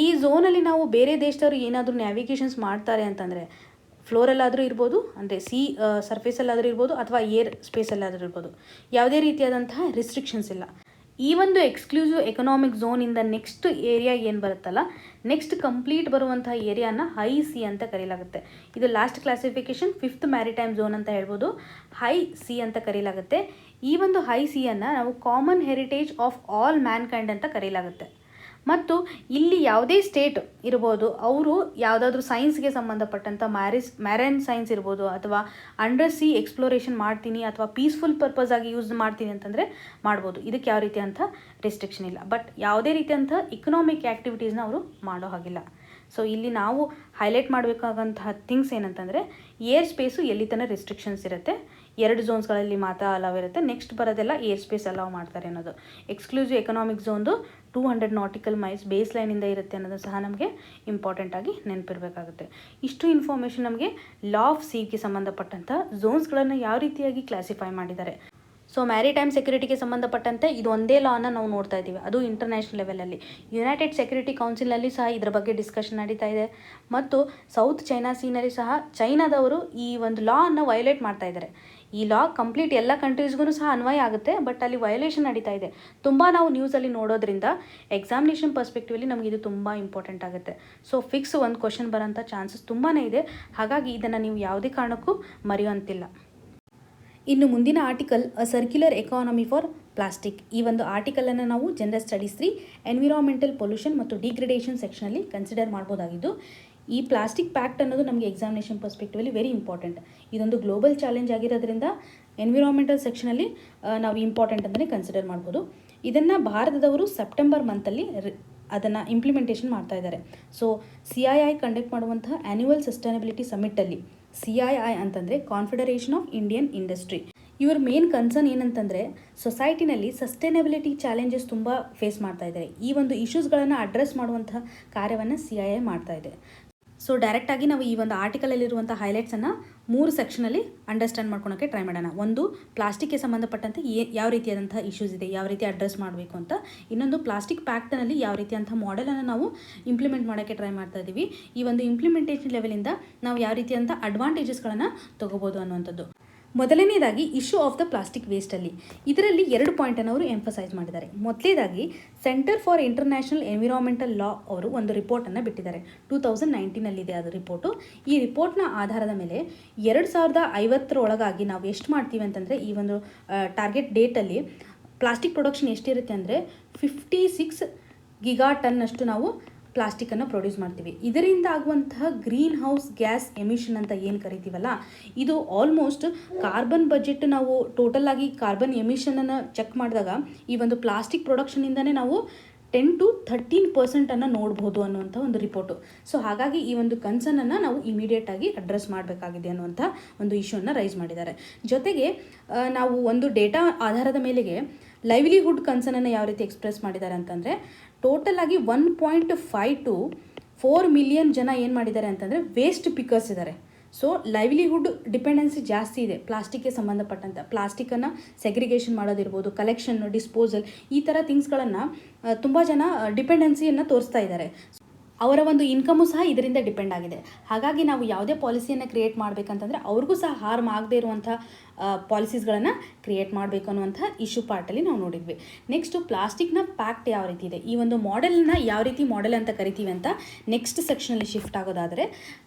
ಈ ಝೋನಲ್ಲಿ ನಾವು ಬೇರೆ ದೇಶದವರು ಏನಾದರೂ ನ್ಯಾವಿಗೇಷನ್ಸ್ ಮಾಡ್ತಾರೆ ಅಂತಂದರೆ ಫ್ಲೋರಲ್ಲಾದರೂ ಇರ್ಬೋದು, ಅಂದರೆ ಸರ್ಫೇಸಲ್ಲಾದರೂ ಇರ್ಬೋದು, ಅಥವಾ ಏರ್ ಸ್ಪೇಸಲ್ಲಾದರೂ ಇರ್ಬೋದು, ಯಾವುದೇ ರೀತಿಯಾದಂತಹ ರಿಸ್ಟ್ರಿಕ್ಷನ್ಸ್ ಇಲ್ಲ. ಈ ಒಂದು ಎಕ್ಸ್ಕ್ಲೂಸಿವ್ ಎಕನಾಮಿಕ್ ಝೋನಿಂದ ನೆಕ್ಸ್ಟ್ ಏರಿಯಾ ಏನು ಬರುತ್ತಲ್ಲ, ನೆಕ್ಸ್ಟ್ ಕಂಪ್ಲೀಟ್ ಬರುವಂತಹ ಏರಿಯಾನ ಹೈ ಸಿ ಅಂತ ಕರೀಲಾಗುತ್ತೆ. ಇದು last classification 5th maritime zone ಅಂತ ಹೇಳ್ಬೋದು, ಹೈ ಸಿ ಅಂತ ಕರೀಲಾಗುತ್ತೆ. ಈ ಒಂದು ಹೈ ಸಿಯನ್ನು ನಾವು common heritage of all Mankind ಅಂತ ಕರೀಲಾಗುತ್ತೆ. ಮತ್ತು ಇಲ್ಲಿ ಯಾವುದೇ ಸ್ಟೇಟ್ ಇರ್ಬೋದು, ಅವರು ಯಾವುದಾದ್ರೂ ಸೈನ್ಸ್ಗೆ ಸಂಬಂಧಪಟ್ಟಂಥ ಮ್ಯಾರೈನ್ ಸೈನ್ಸ್ ಇರ್ಬೋದು, ಅಥವಾ ಅಂಡರ್ ಸಿ ಎಕ್ಸ್ಪ್ಲೋರೇಷನ್ ಮಾಡ್ತೀನಿ ಅಥವಾ ಪೀಸ್ಫುಲ್ ಪರ್ಪಸ್ ಆಗಿ ಯೂಸ್ ಮಾಡ್ತೀನಿ ಅಂತಂದರೆ ಮಾಡ್ಬೋದು. ಇದಕ್ಕೆ ಯಾವ ರೀತಿ ಅಂತ ರೆಸ್ಟ್ರಿಕ್ಷನ್ ಇಲ್ಲ. ಬಟ್ ಯಾವುದೇ ರೀತಿಯಂಥ ಇಕನಾಮಿಕ್ ಆ್ಯಕ್ಟಿವಿಟೀಸ್ನ ಅವರು ಮಾಡೋ ಹಾಗಿಲ್ಲ. ಸೊ ಇಲ್ಲಿ ನಾವು ಹೈಲೈಟ್ ಮಾಡಬೇಕಾದಂತಹ ಥಿಂಗ್ಸ್ ಏನಂತಂದರೆ, ಏರ್ ಸ್ಪೇಸು ಎಲ್ಲಿ ತನಕ ರೆಸ್ಟ್ರಿಕ್ಷನ್ಸ್ ಇರುತ್ತೆ, 2 ಝೋನ್ಸ್ಗಳಲ್ಲಿ ಮಾತ್ರ ಅಲವ್ ಇರುತ್ತೆ. ನೆಕ್ಸ್ಟ್ ಬರೋದೆಲ್ಲ ಏರ್ ಸ್ಪೇಸ್ ಅಲವ್ ಮಾಡ್ತಾರೆ ಅನ್ನೋದು. ಎಕ್ಸ್ಕ್ಲೂಸಿವ್ ಎಕನಾಮಿಕ್ ಝೋನ್ದು 200 ನಾಟಿಕಲ್ ಮೈಲ್ಸ್ ಬೇಸ್ ಲೈನಿಂದ ಇರುತ್ತೆ ಅನ್ನೋದು ಸಹ ನಮಗೆ ಇಂಪಾರ್ಟೆಂಟಾಗಿ ನೆನಪಿರಬೇಕಾಗುತ್ತೆ. ಇಷ್ಟು ಇನ್ಫಾರ್ಮೇಷನ್ ನಮಗೆ ಲಾ ಆಫ್ ಸೀಗೆ ಸಂಬಂಧಪಟ್ಟಂಥ ಝೋನ್ಸ್ಗಳನ್ನು ಯಾವ ರೀತಿಯಾಗಿ ಕ್ಲಾಸಿಫೈ ಮಾಡಿದ್ದಾರೆ. ಸೊ ಮ್ಯಾರಿಟೈಮ್ ಸೆಕ್ಯೂರಿಟಿಗೆ ಸಂಬಂಧಪಟ್ಟಂತೆ ಇದು ಒಂದೇ ಲಾನ ನಾವು ನೋಡ್ತಾ ಇದ್ದೀವಿ, ಅದು ಇಂಟರ್ನ್ಯಾಷನಲ್ ಲೆವೆಲಲ್ಲಿ. ಯುನೈಟೆಡ್ ಸೆಕ್ಯೂರಿಟಿ ಕೌನ್ಸಿಲ್ನಲ್ಲಿ ಸಹ ಇದರ ಬಗ್ಗೆ ಡಿಸ್ಕಷನ್ ನಡೀತಾ ಇದೆ. ಮತ್ತು ಸೌತ್ ಚೈನಾ ಸೀನಲ್ಲಿ ಸಹ ಚೈನಾದವರು ಈ ಒಂದು ಲಾ ಅನ್ನು ವಯೋಲೇಟ್ ಮಾಡ್ತಾ ಇದ್ದಾರೆ. ಈ ಲಾ ಕಂಪ್ಲೀಟ್ ಎಲ್ಲ ಕಂಟ್ರೀಸ್ಗೂ ಸಹ ಅನ್ವಯ ಆಗುತ್ತೆ, ಬಟ್ ಅಲ್ಲಿ ವಯೋಲೇಷನ್ ನಡೀತಾ ಇದೆ. ತುಂಬ ನಾವು ನ್ಯೂಸಲ್ಲಿ ನೋಡೋದ್ರಿಂದ ಎಕ್ಸಾಮಿನೇಷನ್ ಪರ್ಸ್ಪೆಕ್ಟಿವಲ್ಲಿ ನಮಗೆ ಇದು ತುಂಬ ಇಂಪಾರ್ಟೆಂಟ್ ಆಗುತ್ತೆ. ಸೊ ಫಿಕ್ಸ್ ಒಂದು ಕ್ವಶನ್ ಬರೋಂಥ ಚಾನ್ಸಸ್ ತುಂಬಾ ಇದೆ. ಹಾಗಾಗಿ ಇದನ್ನು ನೀವು ಯಾವುದೇ ಕಾರಣಕ್ಕೂ ಮರೆಯುವಂತಿಲ್ಲ. ಇನ್ನು ಮುಂದಿನ article a circular economy for plastic. ಈ ಒಂದು ಆರ್ಟಿಕಲನ್ನು ನಾವು ಜನರಲ್ ಸ್ಟಡೀಸ್ 3 ಎನ್ವಿರಾನ್ಮೆಂಟಲ್ ಪೊಲ್ಯೂಷನ್ ಮತ್ತು ಡಿಗ್ರೇಡೇಷನ್ ಸೆಕ್ಷನಲ್ಲಿ ಕನ್ಸಿಡರ್ ಮಾಡ್ಬೋದಾಗಿದ್ದು, ಈ ಪ್ಲಾಸ್ಟಿಕ್ ಪ್ಯಾಕ್ಟ್ ಅನ್ನೋದು ನಮಗೆ ಎಕ್ಸಾಮಿನೇಷನ್ ಪರ್ಸ್ಪೆಕ್ಟಿವಲ್ಲಿ ವೆರಿ ಇಂಪಾರ್ಟೆಂಟ್. ಇದೊಂದು ಗ್ಲೋಬಲ್ ಚಾಲೆಂಜ್ ಆಗಿರೋದ್ರಿಂದ ಎನ್ವಿರಾನ್ಮೆಂಟಲ್ ಸೆಕ್ಷನಲ್ಲಿ ನಾವು ಇಂಪಾರ್ಟೆಂಟ್ ಅಂತಲೇ ಕನ್ಸಿಡರ್ ಮಾಡ್ಬೋದು. ಇದನ್ನು ಭಾರತದವರು ಸೆಪ್ಟೆಂಬರ್ ಮಂತಲ್ಲಿ ಅದನ್ನು ಇಂಪ್ಲಿಮೆಂಟೇಷನ್ ಮಾಡ್ತಾ ಇದ್ದಾರೆ. ಸೊ CII ಕಂಡಕ್ಟ್ ಮಾಡುವಂತಹ ಆ್ಯನ್ಯುವಲ್ ಸಸ್ಟೈನಬಿಲಿಟಿ ಸಮಿಟ್ಟಲ್ಲಿ, CII ಅಂತಂದರೆ ಕಾನ್ಫೆಡರೇಷನ್ ಆಫ್ ಇಂಡಿಯನ್ ಇಂಡಸ್ಟ್ರಿ, ಇವ್ರ ಮೇನ್ ಕನ್ಸರ್ನ್ ಏನಂತಂದರೆ ಸೊಸೈಟಿನಲ್ಲಿ ಸಸ್ಟೈನಬಿಲಿಟಿ ಚಾಲೆಂಜಸ್ ತುಂಬ ಫೇಸ್ ಮಾಡ್ತಾ ಇದ್ದಾರೆ. ಈ ಒಂದು ಇಶ್ಯೂಸ್ಗಳನ್ನು ಅಡ್ರೆಸ್ ಮಾಡುವಂತಹ ಕಾರ್ಯವನ್ನು CII ಮಾಡ್ತಾ ಇದೆ. ಸೊ ಡೈರೆಕ್ಟಾಗಿ ನಾವು ಈ ಒಂದು ಆರ್ಟಿಕಲಲ್ಲಿರುವಂಥ ಹೈಲೈಟ್ಸನ್ನು 3 ಸೆಕ್ಷನಲ್ಲಿ ಅಂಡರ್ಸ್ಟ್ಯಾಂಡ್ ಮಾಡ್ಕೊಳೋಕ್ಕೆ ಟ್ರೈ ಮಾಡೋಣ. ಒಂದು, ಪ್ಲಾಸ್ಟಿಕ್ಗೆ ಸಂಬಂಧಪಟ್ಟಂತೆ ಯಾವ ರೀತಿಯಾದಂಥ ಇಶ್ಯೂಸ್ ಇದೆ, ಯಾವ ರೀತಿ ಅಡ್ರೆಸ್ ಮಾಡಬೇಕು ಅಂತ. ಇನ್ನೊಂದು, ಪ್ಲಾಸ್ಟಿಕ್ ಪ್ಯಾಕ್ಟ್ನಲ್ಲಿ ಯಾವ ರೀತಿಯಂಥ ಮಾಡೆಲನ್ನು ನಾವು ಇಂಪ್ಲಿಮೆಂಟ್ ಮಾಡೋಕ್ಕೆ ಟ್ರೈ ಮಾಡ್ತಾ ಇದ್ದೀವಿ. ಈ ಒಂದು ಇಂಪ್ಲಿಮೆಂಟೇಷನ್ ಲೆವೆಲಿಂದ ನಾವು ಯಾವ ರೀತಿಯಂಥ ಅಡ್ವಾಂಟೇಜಸ್ಗಳನ್ನು ತೊಗೋಬೋದು ಅನ್ನುವಂಥದ್ದು. ಮೊದಲನೇದಾಗಿ ಇಶ್ಯೂ ಆಫ್ ದ ಪ್ಲಾಸ್ಟಿಕ್ ವೇಸ್ಟಲ್ಲಿ ಇದರಲ್ಲಿ 2 ಪಾಯಿಂಟನ್ನು ಅವರು ಎಂಫಸೈಸ್ ಮಾಡಿದ್ದಾರೆ. ಮೊದಲೇದಾಗಿ ಸೆಂಟರ್ ಫಾರ್ ಇಂಟರ್ನ್ಯಾಷನಲ್ ಎನ್ವಿರಾನ್ಮೆಂಟಲ್ ಲಾ ಅವರು ಒಂದು ರಿಪೋರ್ಟನ್ನು ಬಿಟ್ಟಿದ್ದಾರೆ. 2019ನಲ್ಲಿದೆ ಅದು ರಿಪೋರ್ಟು. ಈ ರಿಪೋರ್ಟ್ನ ಆಧಾರದ ಮೇಲೆ 2050 ನಾವು ಎಷ್ಟು ಮಾಡ್ತೀವಿ ಅಂತಂದರೆ, ಈ ಒಂದು ಟಾರ್ಗೆಟ್ ಡೇಟಲ್ಲಿ ಪ್ಲಾಸ್ಟಿಕ್ ಪ್ರೊಡಕ್ಷನ್ ಎಷ್ಟಿರುತ್ತೆ ಅಂದರೆ 56 ಗಿಗಾಟನ್ನಷ್ಟು ನಾವು ಪ್ಲಾಸ್ಟಿಕ್ಕನ್ನು ಪ್ರೊಡ್ಯೂಸ್ ಮಾಡ್ತೀವಿ. ಇದರಿಂದ ಆಗುವಂತಹ ಗ್ರೀನ್ ಹೌಸ್ ಗ್ಯಾಸ್ ಎಮಿಷನ್ ಅಂತ ಏನು ಕರಿತೀವಲ್ಲ, ಇದು ಆಲ್ಮೋಸ್ಟ್ ಕಾರ್ಬನ್ ಬಜೆಟ್, ನಾವು ಟೋಟಲ್ ಆಗಿ ಕಾರ್ಬನ್ ಎಮಿಷನನ್ನು ಚೆಕ್ ಮಾಡಿದಾಗ ಈ ಒಂದು ಪ್ಲಾಸ್ಟಿಕ್ ಪ್ರೊಡಕ್ಷನಿಂದನೇ ನಾವು 10 to 13% ನೋಡ್ಬೋದು ಅನ್ನುವಂಥ ಒಂದು ರಿಪೋರ್ಟು. ಸೊ ಹಾಗಾಗಿ ಈ ಒಂದು ಕನ್ಸರ್ನನ್ನು ನಾವು ಇಮಿಡಿಯೇಟಾಗಿ ಅಡ್ರೆಸ್ ಮಾಡಬೇಕಾಗಿದೆ ಅನ್ನುವಂಥ ಒಂದು ಇಶ್ಯೂನ ರೈಸ್ ಮಾಡಿದ್ದಾರೆ. ಜೊತೆಗೆ ನಾವು ಒಂದು ಡೇಟಾ ಆಧಾರದ ಮೇಲೆಗೆ ಲೈವ್ಲಿಹುಡ್ ಕನ್ಸರ್ನನ್ನು ಯಾವ ರೀತಿ ಎಕ್ಸ್ಪ್ರೆಸ್ ಮಾಡಿದ್ದಾರೆ ಅಂತಂದರೆ, ಟೋಟಲ್ ಆಗಿ 1.5 to 4 ಮಿಲಿಯನ್ ಜನ ಏನು ಮಾಡಿದ್ದಾರೆ ಅಂತಂದರೆ ವೇಸ್ಟ್ ಪಿಕರ್ಸ್ ಇದ್ದಾರೆ. ಸೊ ಲೈವ್ಲಿಹುಡ್ ಡಿಪೆಂಡೆನ್ಸಿ ಜಾಸ್ತಿ ಇದೆ ಪ್ಲಾಸ್ಟಿಕ್ಗೆ ಸಂಬಂಧಪಟ್ಟಂತೆ. ಪ್ಲಾಸ್ಟಿಕ್ಕನ್ನು ಸೆಗ್ರಿಗೇಷನ್ ಮಾಡೋದಿರ್ಬೋದು, ಕಲೆಕ್ಷನ್, ಡಿಸ್ಪೋಸಲ್, ಈ ಥರ ಥಿಂಗ್ಸ್ಗಳನ್ನು ತುಂಬ ಜನ ಡಿಪೆಂಡೆನ್ಸಿಯನ್ನು ತೋರಿಸ್ತಾ ಇದ್ದಾರೆ. ಅವರ ಒಂದು ಇನ್ಕಮು ಸಹ ಇದರಿಂದ ಡಿಪೆಂಡ್ ಆಗಿದೆ. ಹಾಗಾಗಿ ನಾವು ಯಾವುದೇ ಪಾಲಿಸಿಯನ್ನು ಕ್ರಿಯೇಟ್ ಮಾಡಬೇಕಂತಂದರೆ ಅವ್ರಿಗೂ ಸಹ ಹಾರ್ಮ್ ಆಗದೇ ಇರುವಂಥ ಪಾಲಿಸೀಸ್ಗಳನ್ನು ಕ್ರಿಯೇಟ್ ಮಾಡಬೇಕು ಅನ್ನುವಂಥ ಇಶ್ಯೂ ಪಾರ್ಟಲ್ಲಿ ನಾವು ನೋಡಿದ್ವಿ. ನೆಕ್ಸ್ಟು ಪ್ಲಾಸ್ಟಿಕ್ನ ಪ್ಯಾಕ್ಟ್ ಯಾವ ರೀತಿ ಇದೆ, ಈ ಒಂದು ಮಾಡೆಲ್ನ ಯಾವ ರೀತಿ ಮಾಡೆಲ್ ಅಂತ ಕರಿತೀವಿ ಅಂತ ನೆಕ್ಸ್ಟ್ ಸೆಕ್ಷನಲ್ಲಿ ಶಿಫ್ಟ್ ಆಗೋದಾದರೆ,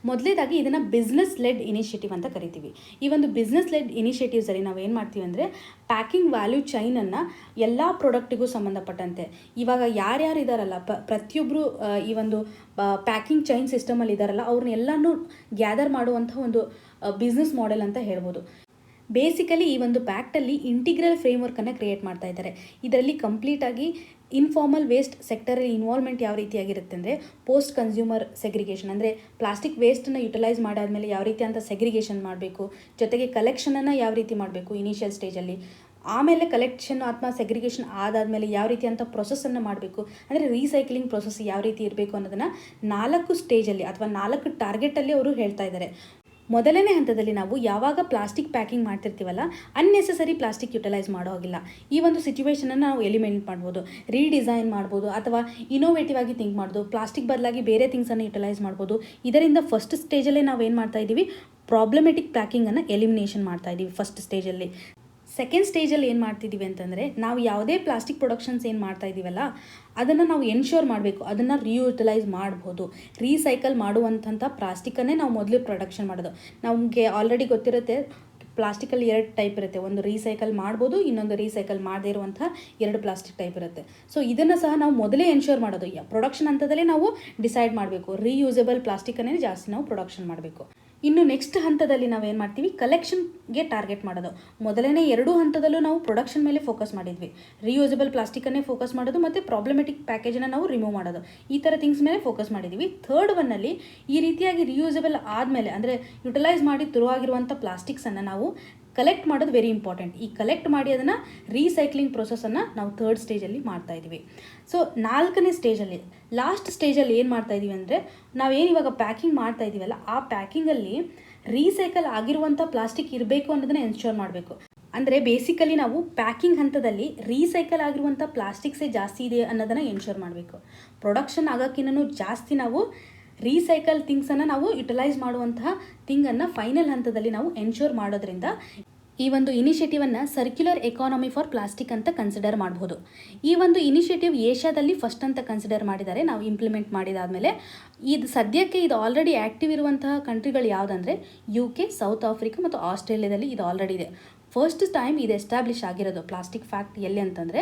ಮೊದಲೇದಾಗಿ ಇದನ್ನು ಬಿಸ್ನೆಸ್ ಲೆಡ್ ಇನಿಷಿಯೇಟಿವ್ ಅಂತ ಕರಿತೀವಿ. ಈ ಒಂದು ಬಿಸ್ನೆಸ್ ಲೆಡ್ ಇನಿಷಿಯೇಟಿವ್ಸಲ್ಲಿ ನಾವು ಏನು ಮಾಡ್ತೀವಿ ಅಂದರೆ, ಪ್ಯಾಕಿಂಗ್ ವ್ಯಾಲ್ಯೂ ಚೈನನ್ನು ಎಲ್ಲ ಪ್ರಾಡಕ್ಟಿಗೂ ಸಂಬಂಧಪಟ್ಟಂತೆ ಇವಾಗ ಯಾರ್ಯಾರು ಇದ್ದಾರಲ್ಲ ಪ್ರತಿಯೊಬ್ಬರು ಈ ಒಂದು ಪ್ಯಾಕಿಂಗ್ ಚೈನ್ ಸಿಸ್ಟಮಲ್ಲಿ ಇದ್ದಾರಲ್ಲ ಅವ್ರನ್ನೆಲ್ಲನೂ ಗ್ಯಾದರ್ ಮಾಡುವಂಥ ಒಂದು ಬಿಸ್ನೆಸ್ ಮಾಡೆಲ್ ಅಂತ ಹೇಳ್ಬೋದು. ಬೇಸಿಕಲಿ ಈ ಒಂದು ಪ್ಯಾಕ್ಟಲ್ಲಿ ಇಂಟಿಗ್ರಲ್ ಫ್ರೇಮ್ವರ್ಕನ್ನು ಕ್ರಿಯೇಟ್ ಮಾಡ್ತಾ ಇದ್ದಾರೆ. ಇದರಲ್ಲಿ ಕಂಪ್ಲೀಟಾಗಿ ಇನ್ಫಾರ್ಮಲ್ ವೇಸ್ಟ್ ಸೆಕ್ಟರಲ್ಲಿ ಇನ್ವಾಲ್ವ್ಮೆಂಟ್ ಯಾವ ರೀತಿಯಾಗಿರುತ್ತೆ ಅಂದರೆ ಪೋಸ್ಟ್ ಕನ್ಸ್ಯೂಮರ್ ಸೆಗ್ರಿಗೇಷನ್, ಅಂದರೆ ಪ್ಲಾಸ್ಟಿಕ್ ವೇಸ್ಟನ್ನು ಯುಟಿಲೈಸ್ ಮಾಡಾದಮೇಲೆ ಯಾವ ರೀತಿ ಅಂತ ಸೆಗ್ರಿಗೇಷನ್ ಮಾಡಬೇಕು, ಜೊತೆಗೆ ಕಲೆಕ್ಷನನ್ನು ಯಾವ ರೀತಿ ಮಾಡಬೇಕು ಇನಿಷಿಯಲ್ ಸ್ಟೇಜಲ್ಲಿ, ಆಮೇಲೆ ಕಲೆಕ್ಷನ್ ಅಥವಾ ಸೆಗ್ರಿಗೇಷನ್ ಆದಾದಮೇಲೆ ಯಾವ ರೀತಿ ಅಂತ ಪ್ರೊಸೆಸನ್ನು ಮಾಡಬೇಕು, ಅಂದರೆ ರೀಸೈಕ್ಲಿಂಗ್ ಪ್ರೊಸೆಸ್ ಯಾವ ರೀತಿ ಇರಬೇಕು ಅನ್ನೋದನ್ನು 4 ಸ್ಟೇಜಲ್ಲಿ ಅಥವಾ 4 ಟಾರ್ಗೆಟಲ್ಲಿ ಅವರು ಹೇಳ್ತಾ ಇದ್ದಾರೆ. ಮೊದಲನೇ ಹಂತದಲ್ಲಿ ನಾವು ಯಾವಾಗ ಪ್ಲಾಸ್ಟಿಕ್ ಪ್ಯಾಕಿಂಗ್ ಮಾಡ್ತಿರ್ತೀವಲ್ಲ ಅನ್ನೆಸೆಸರಿ ಪ್ಲಾಸ್ಟಿಕ್ ಯುಟಿಲೈಸ್ ಮಾಡೋ ಹಾಗಿಲ್ಲ. ಈ ಒಂದು ಸಿಚುವೇಷನನ್ನು ನಾವು ಎಲಿಮಿನೇಟ್ ಮಾಡ್ಬೋದು, ರೀಡಿಸೈನ್ ಮಾಡ್ಬೋದು ಅಥವಾ ಇನೋವೇಟಿವ್ ಆಗಿ ಥಿಂಕ್ ಮಾಡ್ಬೋದು, ಪ್ಲಾಸ್ಟಿಕ್ ಬದಲಾಗಿ ಬೇರೆ ಥಿಂಗ್ಸನ್ನು ಯುಟಿಲೈಸ್ ಮಾಡ್ಬೋದು. ಇದರಿಂದ ಫಸ್ಟ್ ಸ್ಟೇಜಲ್ಲೇ ನಾವು ಏನು ಮಾಡ್ತಾ ಇದ್ದೀವಿ, ಪ್ರಾಬ್ಲಮೆಟಿಕ್ ಪ್ಯಾಕಿಂಗನ್ನು ಎಲಿಮಿನೇಷನ್ ಮಾಡ್ತಾ ಇದ್ದೀವಿ ಫಸ್ಟ್ ಸ್ಟೇಜಲ್ಲಿ. ಸೆಕೆಂಡ್ ಸ್ಟೇಜಲ್ಲಿ ಏನು ಮಾಡ್ತಿದ್ದೀವಿ ಅಂತಂದರೆ ನಾವು ಯಾವುದೇ ಪ್ಲಾಸ್ಟಿಕ್ ಪ್ರೊಡಕ್ಷನ್ಸ್ ಏನು ಮಾಡ್ತಾ ಇದ್ದೀವಲ್ಲ ಅದನ್ನು ನಾವು ಎನ್ಶೋರ್ ಮಾಡಬೇಕು, ಅದನ್ನು ರಿಯೂಟಿಲೈಸ್ ಮಾಡ್ಬೋದು. ರೀಸೈಕಲ್ ಮಾಡುವಂಥ ಪ್ಲಾಸ್ಟಿಕನ್ನೇ ನಾವು ಮೊದಲು ಪ್ರೊಡಕ್ಷನ್ ಮಾಡೋದು. ನಮಗೆ ಆಲ್ರೆಡಿ ಗೊತ್ತಿರುತ್ತೆ ಪ್ಲಾಸ್ಟಿಕಲ್ಲಿ 2 ಟೈಪ್ ಇರುತ್ತೆ, ಒಂದು ರೀಸೈಕಲ್ ಮಾಡ್ಬೋದು, ಇನ್ನೊಂದು ರೀಸೈಕಲ್ ಮಾಡದೇ ಇರುವಂಥ 2 ಪ್ಲಾಸ್ಟಿಕ್ ಟೈಪ್ ಇರುತ್ತೆ. ಸೊ ಇದನ್ನು ಸಹ ನಾವು ಮೊದಲೇ ಎನ್ಶೋರ್ ಮಾಡೋದು, ಪ್ರೊಡಕ್ಷನ್ ಹಂತದಲ್ಲೇ ನಾವು ಡಿಸೈಡ್ ಮಾಡಬೇಕು ರೀಯೂಸಬಲ್ ಪ್ಲಾಸ್ಟಿಕನ್ನೇ ಜಾಸ್ತಿ ನಾವು ಪ್ರೊಡಕ್ಷನ್ ಮಾಡಬೇಕು. ಇನ್ನು ನೆಕ್ಸ್ಟ್ ಹಂತದಲ್ಲಿ ನಾವು ಏನು ಮಾಡ್ತೀವಿ, ಕಲೆಕ್ಷನ್ಗೆ ಟಾರ್ಗೆಟ್ ಮಾಡೋದು. ಮೊದಲನೇ 2 ಹಂತದಲ್ಲೂ ನಾವು ಪ್ರೊಡಕ್ಷನ್ ಮೇಲೆ ಫೋಕಸ್ ಮಾಡಿದ್ವಿ, ರಿಯೂಸಬಲ್ ಪ್ಲಾಸ್ಟಿಕನ್ನೇ ಫೋಕಸ್ ಮಾಡೋದು ಮತ್ತು ಪ್ರಾಬ್ಲಮೆಟಿಕ್ ಪ್ಯಾಕೇಜನ್ನು ನಾವು ರಿಮೂವ್ ಮಾಡೋದು, ಈ ಥರ ಥಿಂಗ್ಸ್ ಮೇಲೆ ಫೋಕಸ್ ಮಾಡಿದ್ದೀವಿ. ಥರ್ಡ್ ಒನ್ನಲ್ಲಿ ಈ ರೀತಿಯಾಗಿ ರಿಯೂಸಬಲ್ ಆದಮೇಲೆ ಅಂದರೆ ಯುಟಿಲೈಸ್ ಮಾಡಿ ತುರುವಾಗಿರುವಂಥ ಪ್ಲಾಸ್ಟಿಕ್ಸನ್ನು ನಾವು ಕಲೆಕ್ಟ್ ಮಾಡೋದು ವೆರಿ ಇಂಪಾರ್ಟೆಂಟ್. ಈ ಕಲೆಕ್ಟ್ ಮಾಡಿ ಅದನ್ನು ರೀಸೈಕ್ಲಿಂಗ್ ಪ್ರೊಸೆಸನ್ನು ನಾವು 3rd ಸ್ಟೇಜಲ್ಲಿ ಮಾಡ್ತಾ ಇದ್ದೀವಿ. ಸೊ 4ನೇ ಸ್ಟೇಜಲ್ಲಿ ಲಾಸ್ಟ್ ಸ್ಟೇಜಲ್ಲಿ ಏನು ಮಾಡ್ತಾ ಇದ್ದೀವಿ ಅಂದರೆ ನಾವೇನು ಇವಾಗ ಪ್ಯಾಕಿಂಗ್ ಮಾಡ್ತಾ ಇದ್ದೀವಲ್ಲ ಆ ಪ್ಯಾಕಿಂಗಲ್ಲಿ ರೀಸೈಕಲ್ ಆಗಿರುವಂಥ ಪ್ಲಾಸ್ಟಿಕ್ ಇರಬೇಕು ಅನ್ನೋದನ್ನು ಎನ್ಶೋರ್ ಮಾಡಬೇಕು. ಅಂದರೆ ಬೇಸಿಕಲಿ ನಾವು ಪ್ಯಾಕಿಂಗ್ ಹಂತದಲ್ಲಿ ರೀಸೈಕಲ್ ಆಗಿರುವಂಥ ಪ್ಲಾಸ್ಟಿಕ್ಸೇ ಜಾಸ್ತಿ ಇದೆ ಅನ್ನೋದನ್ನು ಎನ್ಶೋರ್ ಮಾಡಬೇಕು. ಪ್ರೊಡಕ್ಷನ್ ಆಗೋಕ್ಕಿಂತನೂ ಜಾಸ್ತಿ ನಾವು ರೀಸೈಕಲ್ ಥಿಂಗ್ಸನ್ನು ನಾವು ಯುಟಿಲೈಸ್ ಮಾಡುವಂತಹ ಥಿಂಗನ್ನು ಫೈನಲ್ ಹಂತದಲ್ಲಿ ನಾವು ಎನ್ಶೋರ್ ಮಾಡೋದ್ರಿಂದ ಈ ಒಂದು ಇನಿಷಿಯೇಟಿವನ್ನು ಸರ್ಕ್ಯುಲರ್ ಎಕಾನಮಿ ಫಾರ್ ಪ್ಲಾಸ್ಟಿಕ್ ಅಂತ ಕನ್ಸಿಡರ್ ಮಾಡ್ಬೋದು. ಈ ಒಂದು ಇನಿಷಿಯೇಟಿವ್ ಏಷ್ಯಾದಲ್ಲಿ ಫಸ್ಟ್ ಅಂತ ಕನ್ಸಿಡರ್ ಮಾಡಿದ್ದಾರೆ. ನಾವು ಇಂಪ್ಲಿಮೆಂಟ್ ಮಾಡಿದಾದಮೇಲೆ ಇದು ಸದ್ಯಕ್ಕೆ ಇದು ಆಲ್ರೆಡಿ ಆ್ಯಕ್ಟಿವ್ ಇರುವಂತಹ ಕಂಟ್ರಿಗಳು ಯಾವುದಂದರೆ UK, ಸೌತ್ ಆಫ್ರಿಕಾ ಮತ್ತು ಆಸ್ಟ್ರೇಲಿಯಾದಲ್ಲಿ ಇದು ಆಲ್ರೆಡಿ ಇದೆ. ಫಸ್ಟ್ ಟೈಮ್ ಇದು ಎಸ್ಟಾಬ್ಲಿಷ್ ಆಗಿರೋದು ಪ್ಲಾಸ್ಟಿಕ್ ಫ್ಯಾಕ್ಟ್ ಎಲ್ಲಿ ಅಂತಂದರೆ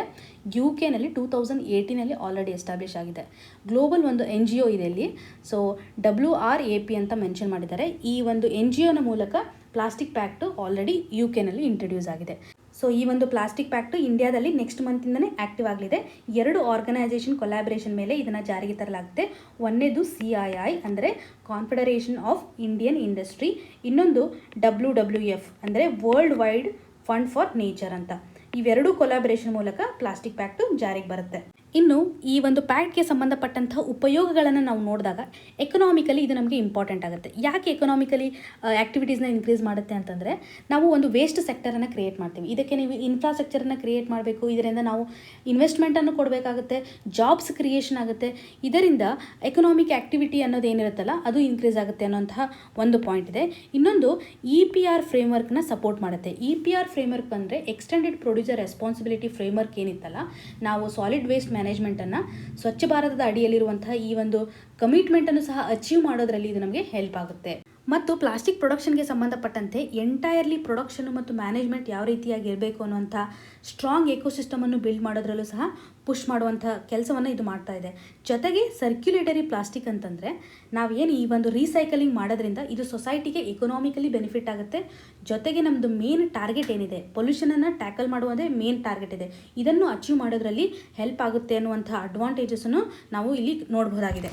UK-ನಲ್ಲಿ 2018 ಆಲ್ರೆಡಿ ಎಸ್ಟಾಬ್ಲಿಷ್ ಆಗಿದೆ. ಗ್ಲೋಬಲ್ ಒಂದು NGO ಇದೆ ಇಲ್ಲಿ, ಸೊ WRAP ಅಂತ ಮೆನ್ಷನ್ ಮಾಡಿದ್ದಾರೆ. ಈ ಒಂದು NGOನ ಮೂಲಕ ಪ್ಲಾಸ್ಟಿಕ್ ಪ್ಯಾಕ್ಟು ಆಲ್ರೆಡಿ UK-ನಲ್ಲಿ ಇಂಟ್ರೊಡ್ಯೂಸ್ ಆಗಿದೆ. ಸೊ ಈ ಒಂದು ಪ್ಲಾಸ್ಟಿಕ್ ಪ್ಯಾಕ್ಟು ಇಂಡಿಯಾದಲ್ಲಿ ನೆಕ್ಸ್ಟ್ ಮಂತಿಂದನೇ ಆ್ಯಕ್ಟಿವ್ ಆಗಲಿದೆ. 2 ಆರ್ಗನೈಸೇಷನ್ ಕೊಲ್ಯಾಬ್ರೇಷನ್ ಮೇಲೆ ಇದನ್ನು ಜಾರಿಗೆ ತರಲಾಗುತ್ತೆ. ಒಂದನೇದು CII ಅಂದರೆ ಕಾನ್ಫೆಡರೇಷನ್ ಆಫ್ ಇಂಡಿಯನ್ ಇಂಡಸ್ಟ್ರಿ, ಇನ್ನೊಂದು WWF ಅಂದರೆ world wide fund for nature ಅಂತ. ಇವೆರಡೂ ಕೊಲಾಬ್ರೇಷನ್ ಮೂಲಕ ಪ್ಲಾಸ್ಟಿಕ್ ಪ್ಯಾಕ್ಟು ಜಾರಿಗೆ ಬರುತ್ತೆ. ಇನ್ನು ಈ ಒಂದು ಪ್ಯಾಕ್ಗೆ ಸಂಬಂಧಪಟ್ಟಂಥ ಉಪಯೋಗಗಳನ್ನು ನಾವು ನೋಡಿದಾಗ ಎಕನಾಮಿಕಲಿ ಇದು ನಮಗೆ ಇಂಪಾರ್ಟೆಂಟ್ ಆಗುತ್ತೆ. ಯಾಕೆ ಎಕನಾಮಿಕಲಿ ಆ್ಯಕ್ಟಿವಿಟೀಸ್ನ ಇನ್ಕ್ರೀಸ್ ಮಾಡುತ್ತೆ ಅಂತಂದರೆ ನಾವು ಒಂದು ವೇಸ್ಟ್ ಸೆಕ್ಟರನ್ನು ಕ್ರಿಯೇಟ್ ಮಾಡ್ತೀವಿ. ಇದಕ್ಕೆ ನೀವು ಇನ್ಫ್ರಾಸ್ಟ್ರಕ್ಚರನ್ನು ಕ್ರಿಯೇಟ್ ಮಾಡಬೇಕು, ಇದರಿಂದ ನಾವು ಇನ್ವೆಸ್ಟ್ಮೆಂಟನ್ನು ಕೊಡಬೇಕಾಗುತ್ತೆ, ಜಾಬ್ಸ್ ಕ್ರಿಯೇಷನ್ ಆಗುತ್ತೆ. ಇದರಿಂದ ಎಕನಾಮಿಕ್ ಆ್ಯಕ್ಟಿವಿಟಿ ಅನ್ನೋದು ಏನಿರುತ್ತಲ್ಲ ಅದು ಇನ್ಕ್ರೀಸ್ ಆಗುತ್ತೆ ಅನ್ನೋಂತಹ ಒಂದು ಪಾಯಿಂಟ್ ಇದೆ. ಇನ್ನೊಂದು EPR ಫ್ರೇಮ್ವರ್ಕ್ನ ಸಪೋರ್ಟ್ ಮಾಡುತ್ತೆ. EPR ಫ್ರೇಮ್ವರ್ಕ್ ಅಂದರೆ ಎಕ್ಸ್ಟೆಂಡೆಡ್ ಪ್ರೊಡ್ಯೂಸರ್ ರೆಸ್ಪಾನ್ಸಿಬಿಲಿಟಿ ಫ್ರೇಮ್ವರ್ಕ್ ಏನಿತ್ತಲ್ಲ, ನಾವು ಸಾಲಿಡ್ ವೇಸ್ಟ್ ಮ್ಯಾನೇಜ್ಮೆಂಟನ್ನು ಸ್ವಚ್ಛ ಭಾರತದ ಅಡಿಯಲ್ಲಿರುವಂತಹ ಈ ಒಂದು ಕಮಿಟ್ಮೆಂಟನ್ನು ಸಹ ಅಚೀವ್ ಮಾಡೋದರಲ್ಲಿ ಇದು ನಮಗೆ ಹೆಲ್ಪ್ ಆಗುತ್ತೆ. ಮತ್ತು ಪ್ಲಾಸ್ಟಿಕ್ ಪ್ರೊಡಕ್ಷನ್ಗೆ ಸಂಬಂಧಪಟ್ಟಂತೆ ಎಂಟೈರ್ಲಿ ಪ್ರೊಡಕ್ಷನ್ ಮತ್ತು ಮ್ಯಾನೇಜ್ಮೆಂಟ್ ಯಾವ ರೀತಿಯಾಗಿ ಇರಬೇಕು ಅನ್ನುವಂಥ ಸ್ಟ್ರಾಂಗ್ ಎಕೋಸಿಸ್ಟಮನ್ನು ಬಿಲ್ಡ್ ಮಾಡೋದ್ರಲ್ಲೂ ಸಹ ಪುಷ್ ಮಾಡುವಂಥ ಕೆಲಸವನ್ನು ಇದು ಮಾಡ್ತಾ ಇದೆ. ಜೊತೆಗೆ ಸರ್ಕ್ಯುಲೇಟರಿ ಪ್ಲಾಸ್ಟಿಕ್ ಅಂತಂದರೆ ನಾವೇನು ಈ ಒಂದು ರೀಸೈಕಲಿಂಗ್ ಮಾಡೋದ್ರಿಂದ ಇದು ಸೊಸೈಟಿಗೆ ಎಕನಾಮಿಕಲಿ ಬೆನಿಫಿಟ್ ಆಗುತ್ತೆ. ಜೊತೆಗೆ ನಮ್ಮದು ಮೇನ್ ಟಾರ್ಗೆಟ್ ಏನಿದೆ, ಪೊಲ್ಯೂಷನನ್ನು ಟ್ಯಾಕಲ್ ಮಾಡುವುದೇ ಮೇನ್ ಟಾರ್ಗೆಟ್ ಇದೆ, ಇದನ್ನು ಅಚೀವ್ ಮಾಡೋದ್ರಲ್ಲಿ ಹೆಲ್ಪ್ ಆಗುತ್ತೆ ಅನ್ನುವಂಥ ಅಡ್ವಾಂಟೇಜಸನ್ನು ನಾವು ಇಲ್ಲಿ ನೋಡಬಹುದಾಗಿದೆ.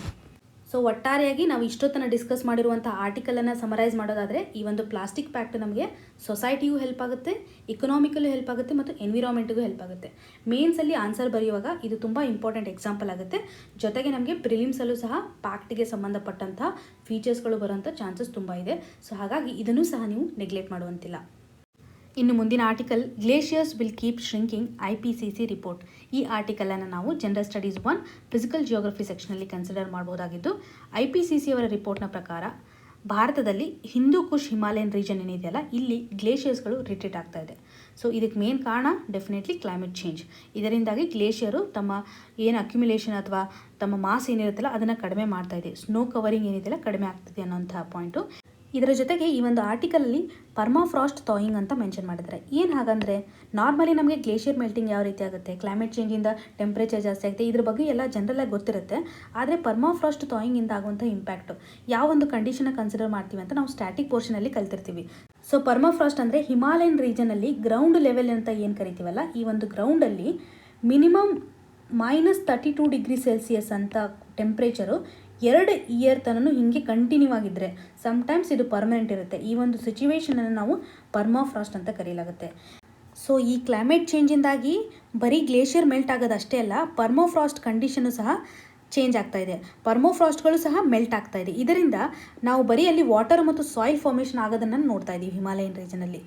ಸೊ ಒಟ್ಟಾರೆಯಾಗಿ ನಾವು ಇಷ್ಟೊತ್ತನ ಡಿಸ್ಕಸ್ ಮಾಡಿರುವಂಥ ಆರ್ಟಿಕಲನ್ನು ಸಮರೈಸ್ ಮಾಡೋದಾದರೆ ಈ ಒಂದು ಪ್ಲಾಸ್ಟಿಕ್ ಪ್ಯಾಕ್ಟ್ ನಮಗೆ ಸೊಸೈಟಿಗೂ ಹೆಲ್ಪ್ ಆಗುತ್ತೆ, ಇಕನಾಮಿಕಲ್ಲೂ ಹೆಲ್ಪ್ ಆಗುತ್ತೆ ಮತ್ತು ಎನ್ವಿರಾನ್ಮೆಂಟಿಗೂ ಹೆಲ್ಪ್ ಆಗುತ್ತೆ. ಮೇನ್ಸಲ್ಲಿ ಆನ್ಸರ್ ಬರೆಯುವಾಗ ಇದು ತುಂಬ ಇಂಪಾರ್ಟೆಂಟ್ ಎಕ್ಸಾಂಪಲ್ ಆಗುತ್ತೆ. ಜೊತೆಗೆ ನಮಗೆ ಪ್ರಿಲಿಮ್ಸಲ್ಲೂ ಸಹ ಪ್ಯಾಕ್ಟಿಗೆ ಸಂಬಂಧಪಟ್ಟಂಥ ಫೀಚರ್ಸ್ಗಳು ಬರೋಂಥ ಚಾನ್ಸಸ್ ತುಂಬ ಇದೆ. ಸೊ ಹಾಗಾಗಿ ಇದನ್ನು ಸಹ ನೀವು ನೆಗ್ಲೆಕ್ಟ್ ಮಾಡುವಂತಿಲ್ಲ. ಇನ್ನು ಮುಂದಿನ article glaciers will keep shrinking IPCC report. ಈ ಆರ್ಟಿಕಲನ್ನು ನಾವು ಜನರಲ್ ಸ್ಟಡೀಸ್ 1 ಫಿಸಿಕಲ್ ಜಿಯೋಗ್ರಫಿ ಸೆಕ್ಷನಲ್ಲಿ ಕನ್ಸಿಡರ್ ಮಾಡಬಹುದಾಗಿದ್ದು, IPCC ಅವರ ರಿಪೋರ್ಟ್ನ ಪ್ರಕಾರ ಭಾರತದಲ್ಲಿ ಹಿಂದೂ ಕುಶ್ ಹಿಮಾಲಯನ್ ರೀಜನ್ ಏನಿದೆಯಲ್ಲ ಇಲ್ಲಿ ಗ್ಲೇಷಿಯರ್ಸ್ಗಳು ರಿಟ್ರೀಟ್ ಆಗ್ತಾ ಇದೆ. ಸೊ ಇದಕ್ಕೆ ಮೇನ್ ಕಾರಣ ಡೆಫಿನೆಟ್ಲಿ ಕ್ಲೈಮೇಟ್ ಚೇಂಜ್. ಇದರಿಂದಾಗಿ ಗ್ಲೇಷಿಯರು ತಮ್ಮ ಏನು ಅಕ್ಯುಮಿಲೇಷನ್ ಅಥವಾ ತಮ್ಮ ಮಾಸ್ ಏನಿರುತ್ತಲ್ಲ ಅದನ್ನು ಕಡಿಮೆ ಮಾಡ್ತಾ ಇದೆ, ಸ್ನೋ ಕವರಿಂಗ್ ಏನಿದೆಯಲ್ಲ ಕಡಿಮೆ ಆಗ್ತಿದೆ ಅನ್ನೋಂಥ ಪಾಯಿಂಟು. ಇದರ ಜೊತೆಗೆ ಈ ಒಂದು ಆರ್ಟಿಕಲಲ್ಲಿ ಪರ್ಮಾಫ್ರಾಸ್ಟ್ ಥಾಯಿಂಗ್ ಅಂತ ಮೆನ್ಷನ್ ಮಾಡಿದ್ದಾರೆ. ಏನು ಹಾಗಂದರೆ ನಾರ್ಮಲಿ ನಮಗೆ ಗ್ಲೇಷಿಯರ್ ಮೆಲ್ಟಿಂಗ್ ಯಾವ ರೀತಿ ಆಗುತ್ತೆ, ಕ್ಲೈಮೇಟ್ ಚೇಂಜಿಂದ ಟೆಂಪ್ರೇಚರ್ ಜಾಸ್ತಿ ಆಗುತ್ತೆ, ಇದ್ರ ಬಗ್ಗೆ ಎಲ್ಲ ಜನರಲಾಗಿ ಗೊತ್ತಿರುತ್ತೆ. ಆದರೆ ಪರ್ಮಾಫ್ರಾಸ್ಟ್ ಥಾಯಿಂಗಿಂದ ಆಗುವಂಥ ಇಂಪ್ಯಾಕ್ಟು ಯಾವ ಒಂದು ಕಂಡೀಷನ್ನ ಕನ್ಸಿಡರ್ ಮಾಡ್ತೀವಿ ಅಂತ ನಾವು ಸ್ಟ್ಯಾಟಿಕ್ ಪೋರ್ಷನಲ್ಲಿ ಕಲ್ತಿರ್ತೀವಿ. ಸೊ ಪರ್ಮಾಫ್ರಾಸ್ಟ್ ಅಂದರೆ ಹಿಮಾಲಯನ್ ರೀಜನಲ್ಲಿ ಗ್ರೌಂಡ್ ಲೆವೆಲ್ ಅಂತ ಏನು ಕರಿತೀವಲ್ಲ, ಈ ಒಂದು ಗ್ರೌಂಡಲ್ಲಿ ಮಿನಿಮಮ್ -32 ಡಿಗ್ರಿ ಸೆಲ್ಸಿಯಸ್ ಅಂತ ಟೆಂಪ್ರೇಚರು 2 ಇಯರ್ ತನೂ ಹೀಗೆ ಕಂಟಿನ್ಯೂ ಆಗಿದ್ದರೆ ಸಮ್ಟೈಮ್ಸ್ ಇದು ಪರ್ಮನೆಂಟ್ ಇರುತ್ತೆ. ಈ ಒಂದು ಸಿಚುವೇಷನನ್ನು ನಾವು ಪರ್ಮಾಫ್ರಾಸ್ಟ್ ಅಂತ ಕರೆಯಲಾಗುತ್ತೆ. ಸೊ ಈ ಕ್ಲೈಮೇಟ್ ಚೇಂಜಿಂದಾಗಿ ಬರೀ ಗ್ಲೇಷಿಯರ್ ಮೆಲ್ಟ್ ಆಗೋದಷ್ಟೇ ಅಲ್ಲ, ಪರ್ಮಾಫ್ರಾಸ್ಟ್ ಕಂಡೀಷನ್ನು ಸಹ ಚೇಂಜ್ ಆಗ್ತಾ ಇದೆ, ಪರ್ಮಾಫ್ರಾಸ್ಟ್ಗಳು ಸಹ ಮೆಲ್ಟ್ ಆಗ್ತಾ ಇದೆ. ಇದರಿಂದ ನಾವು ಬರೀ ಅಲ್ಲಿ ವಾಟರ್ ಮತ್ತು ಸಾಯಿಲ್ ಫಾರ್ಮೇಷನ್ ಆಗೋದನ್ನು ನೋಡ್ತಾ ಇದ್ದೀವಿ ಹಿಮಾಲಯನ್ ರೀಜನಲ್ಲಿ.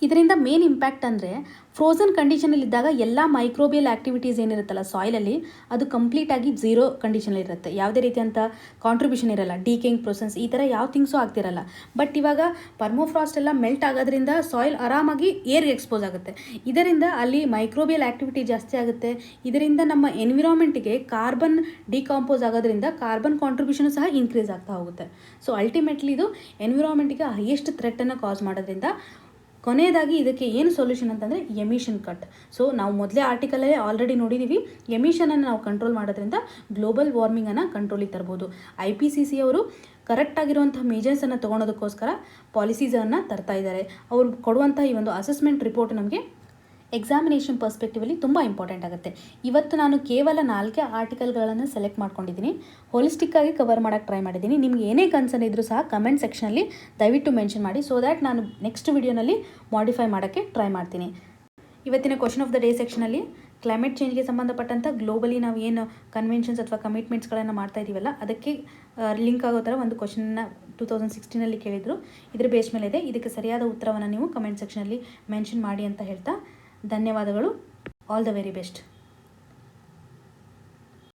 ಇದರಿಂದ ಮೇನ್ ಇಂಪ್ಯಾಕ್ಟ್ ಅಂದರೆ ಫ್ರೋಝನ್ ಕಂಡೀಷನಲ್ಲಿದ್ದಾಗ ಎಲ್ಲ ಮೈಕ್ರೋಬಿಯಲ್ ಆ್ಯಕ್ಟಿವಿಟೀಸ್ ಏನಿರುತ್ತಲ್ಲ ಸಾಯಿಲಲ್ಲಿ ಅದು ಕಂಪ್ಲೀಟಾಗಿ ಝೀರೋ ಕಂಡೀಷನಲ್ಲಿರುತ್ತೆ. ಯಾವುದೇ ರೀತಿಯಂಥ ಕಾಂಟ್ರಿಬ್ಯೂಷನ್ ಇರಲ್ಲ, ಡೀಕೇಯಿಂಗ್ ಪ್ರೊಸೆಸ್ ಈ ಥರ ಯಾವ ಥಿಂಗ್ಸು ಆಗ್ತಿರಲ್ಲ. ಬಟ್ ಇವಾಗ ಪರ್ಮಾಫ್ರಾಸ್ಟ್ ಎಲ್ಲ ಮೆಲ್ಟ್ ಆಗೋದ್ರಿಂದ ಸಾಯಿಲ್ ಆರಾಮಾಗಿ ಏರ್ಗೆ ಎಕ್ಸ್ಪೋಸ್ ಆಗುತ್ತೆ. ಇದರಿಂದ ಅಲ್ಲಿ ಮೈಕ್ರೋಬಿಯಲ್ ಆ್ಯಕ್ಟಿವಿಟಿ ಜಾಸ್ತಿ ಆಗುತ್ತೆ. ಇದರಿಂದ ನಮ್ಮ ಎನ್ವಿರಾನ್ಮೆಂಟಿಗೆ ಕಾರ್ಬನ್ ಡಿಕಾಂಪೋಸ್ ಆಗೋದ್ರಿಂದ ಕಾರ್ಬನ್ ಕಾಂಟ್ರಿಬ್ಯೂಷನ್ ಸಹ ಇನ್ಕ್ರೀಸ್ ಆಗ್ತಾ ಹೋಗುತ್ತೆ. ಸೊ ಅಲ್ಟಿಮೇಟ್ಲಿ ಇದು ಎನ್ವಿರಾನ್ಮೆಂಟಿಗೆ ಹೈಯೆಸ್ಟ್ ಥ್ರೆಟನ್ನು ಕಾಸ್ ಮಾಡೋದ್ರಿಂದ ಕೊನೆಯದಾಗಿ ಇದಕ್ಕೆ ಏನು ಸೊಲ್ಯೂಷನ್ ಅಂತಂದರೆ ಎಮಿಷನ್ ಕಟ್. ಸೊ ನಾವು ಮೊದಲೇ ಆರ್ಟಿಕಲಲ್ಲೇ ಆಲ್ರೆಡಿ ನೋಡಿದ್ದೀವಿ, ಎಮಿಷನನ್ನು ನಾವು ಕಂಟ್ರೋಲ್ ಮಾಡೋದ್ರಿಂದ ಗ್ಲೋಬಲ್ ವಾರ್ಮಿಂಗನ್ನು ಕಂಟ್ರೋಲಿಗೆ ತರ್ಬೋದು. IPCC ಅವರು ಕರೆಕ್ಟಾಗಿರುವಂಥ ಮೇಜರ್ಸನ್ನು ತೊಗೊಳೋದಕ್ಕೋಸ್ಕರ ಪಾಲಿಸೀಸನ್ನು ತರ್ತಾ ಇದ್ದಾರೆ. ಅವರು ಕೊಡುವಂಥ ಈ ಒಂದು ಅಸೆಸ್ಮೆಂಟ್ ರಿಪೋರ್ಟ್ ನಮಗೆ ಎಕ್ಸಾಮಿನೇಷನ್ ಪರ್ಸ್ಪೆಕ್ಟಿವಲ್ಲಿ ತುಂಬ ಇಂಪಾರ್ಟೆಂಟ್ ಆಗುತ್ತೆ. ಇವತ್ತು ನಾನು ಕೇವಲ 4 ಆರ್ಟಿಕಲ್ಗಳನ್ನು ಸೆಲೆಕ್ಟ್ ಮಾಡ್ಕೊಂಡಿದ್ದೀನಿ, ಹೋಲಿಸ್ಟಿಕ್ಕಾಗಿ ಕವರ್ ಮಾಡೋಕ್ಕೆ ಟ್ರೈ ಮಾಡಿದ್ದೀನಿ. ನಿಮ್ಗೆ ಏನೇ ಕನ್ಸರ್ನ್ ಇದ್ದರೂ ಸಹ ಕಮೆಂಟ್ ಸೆಕ್ಷನಲ್ಲಿ ದಯವಿಟ್ಟು ಮೆನ್ಷನ್ ಮಾಡಿ, ಸೊ ದ್ಯಾಟ್ ನಾನು ನೆಕ್ಸ್ಟ್ ವಿಡಿಯೋನಲ್ಲಿ ಮಾಡಿಫೈ ಮಾಡೋಕ್ಕೆ ಟ್ರೈ ಮಾಡ್ತೀನಿ. ಇವತ್ತಿನ ಕ್ವಶನ್ ಆಫ್ ದ ಡೇ ಸೆಕ್ಷನಲ್ಲಿ ಕ್ಲೈಮೇಟ್ ಚೇಂಜ್ಗೆ ಸಂಬಂಧಪಟ್ಟಂಥ ಗ್ಲೋಬಲಿ ನಾವು ಏನು ಕನ್ವೆನ್ಷನ್ಸ್ ಅಥವಾ ಕಮಿಟ್ಮೆಂಟ್ಸ್ಗಳನ್ನು ಮಾಡ್ತಾ ಇದ್ದೀವಲ್ಲ ಅದಕ್ಕೆ ಲಿಂಕ್ ಆಗೋ ಥರ ಒಂದು ಕ್ವಶನ್ನ 2016ನಲ್ಲಿ ಕೇಳಿದರು. ಇದರ ಬೇಸ್ ಮೇಲೆ ಇದೆ. ಇದಕ್ಕೆ ಸರಿಯಾದ ಉತ್ತರವನ್ನು ನೀವು ಕಮೆಂಟ್ ಸೆಕ್ಷನಲ್ಲಿ ಮೆನ್ಷನ್ ಮಾಡಿ ಅಂತ ಹೇಳ್ತಾ ಧನ್ಯವಾದಗಳು. All the very best.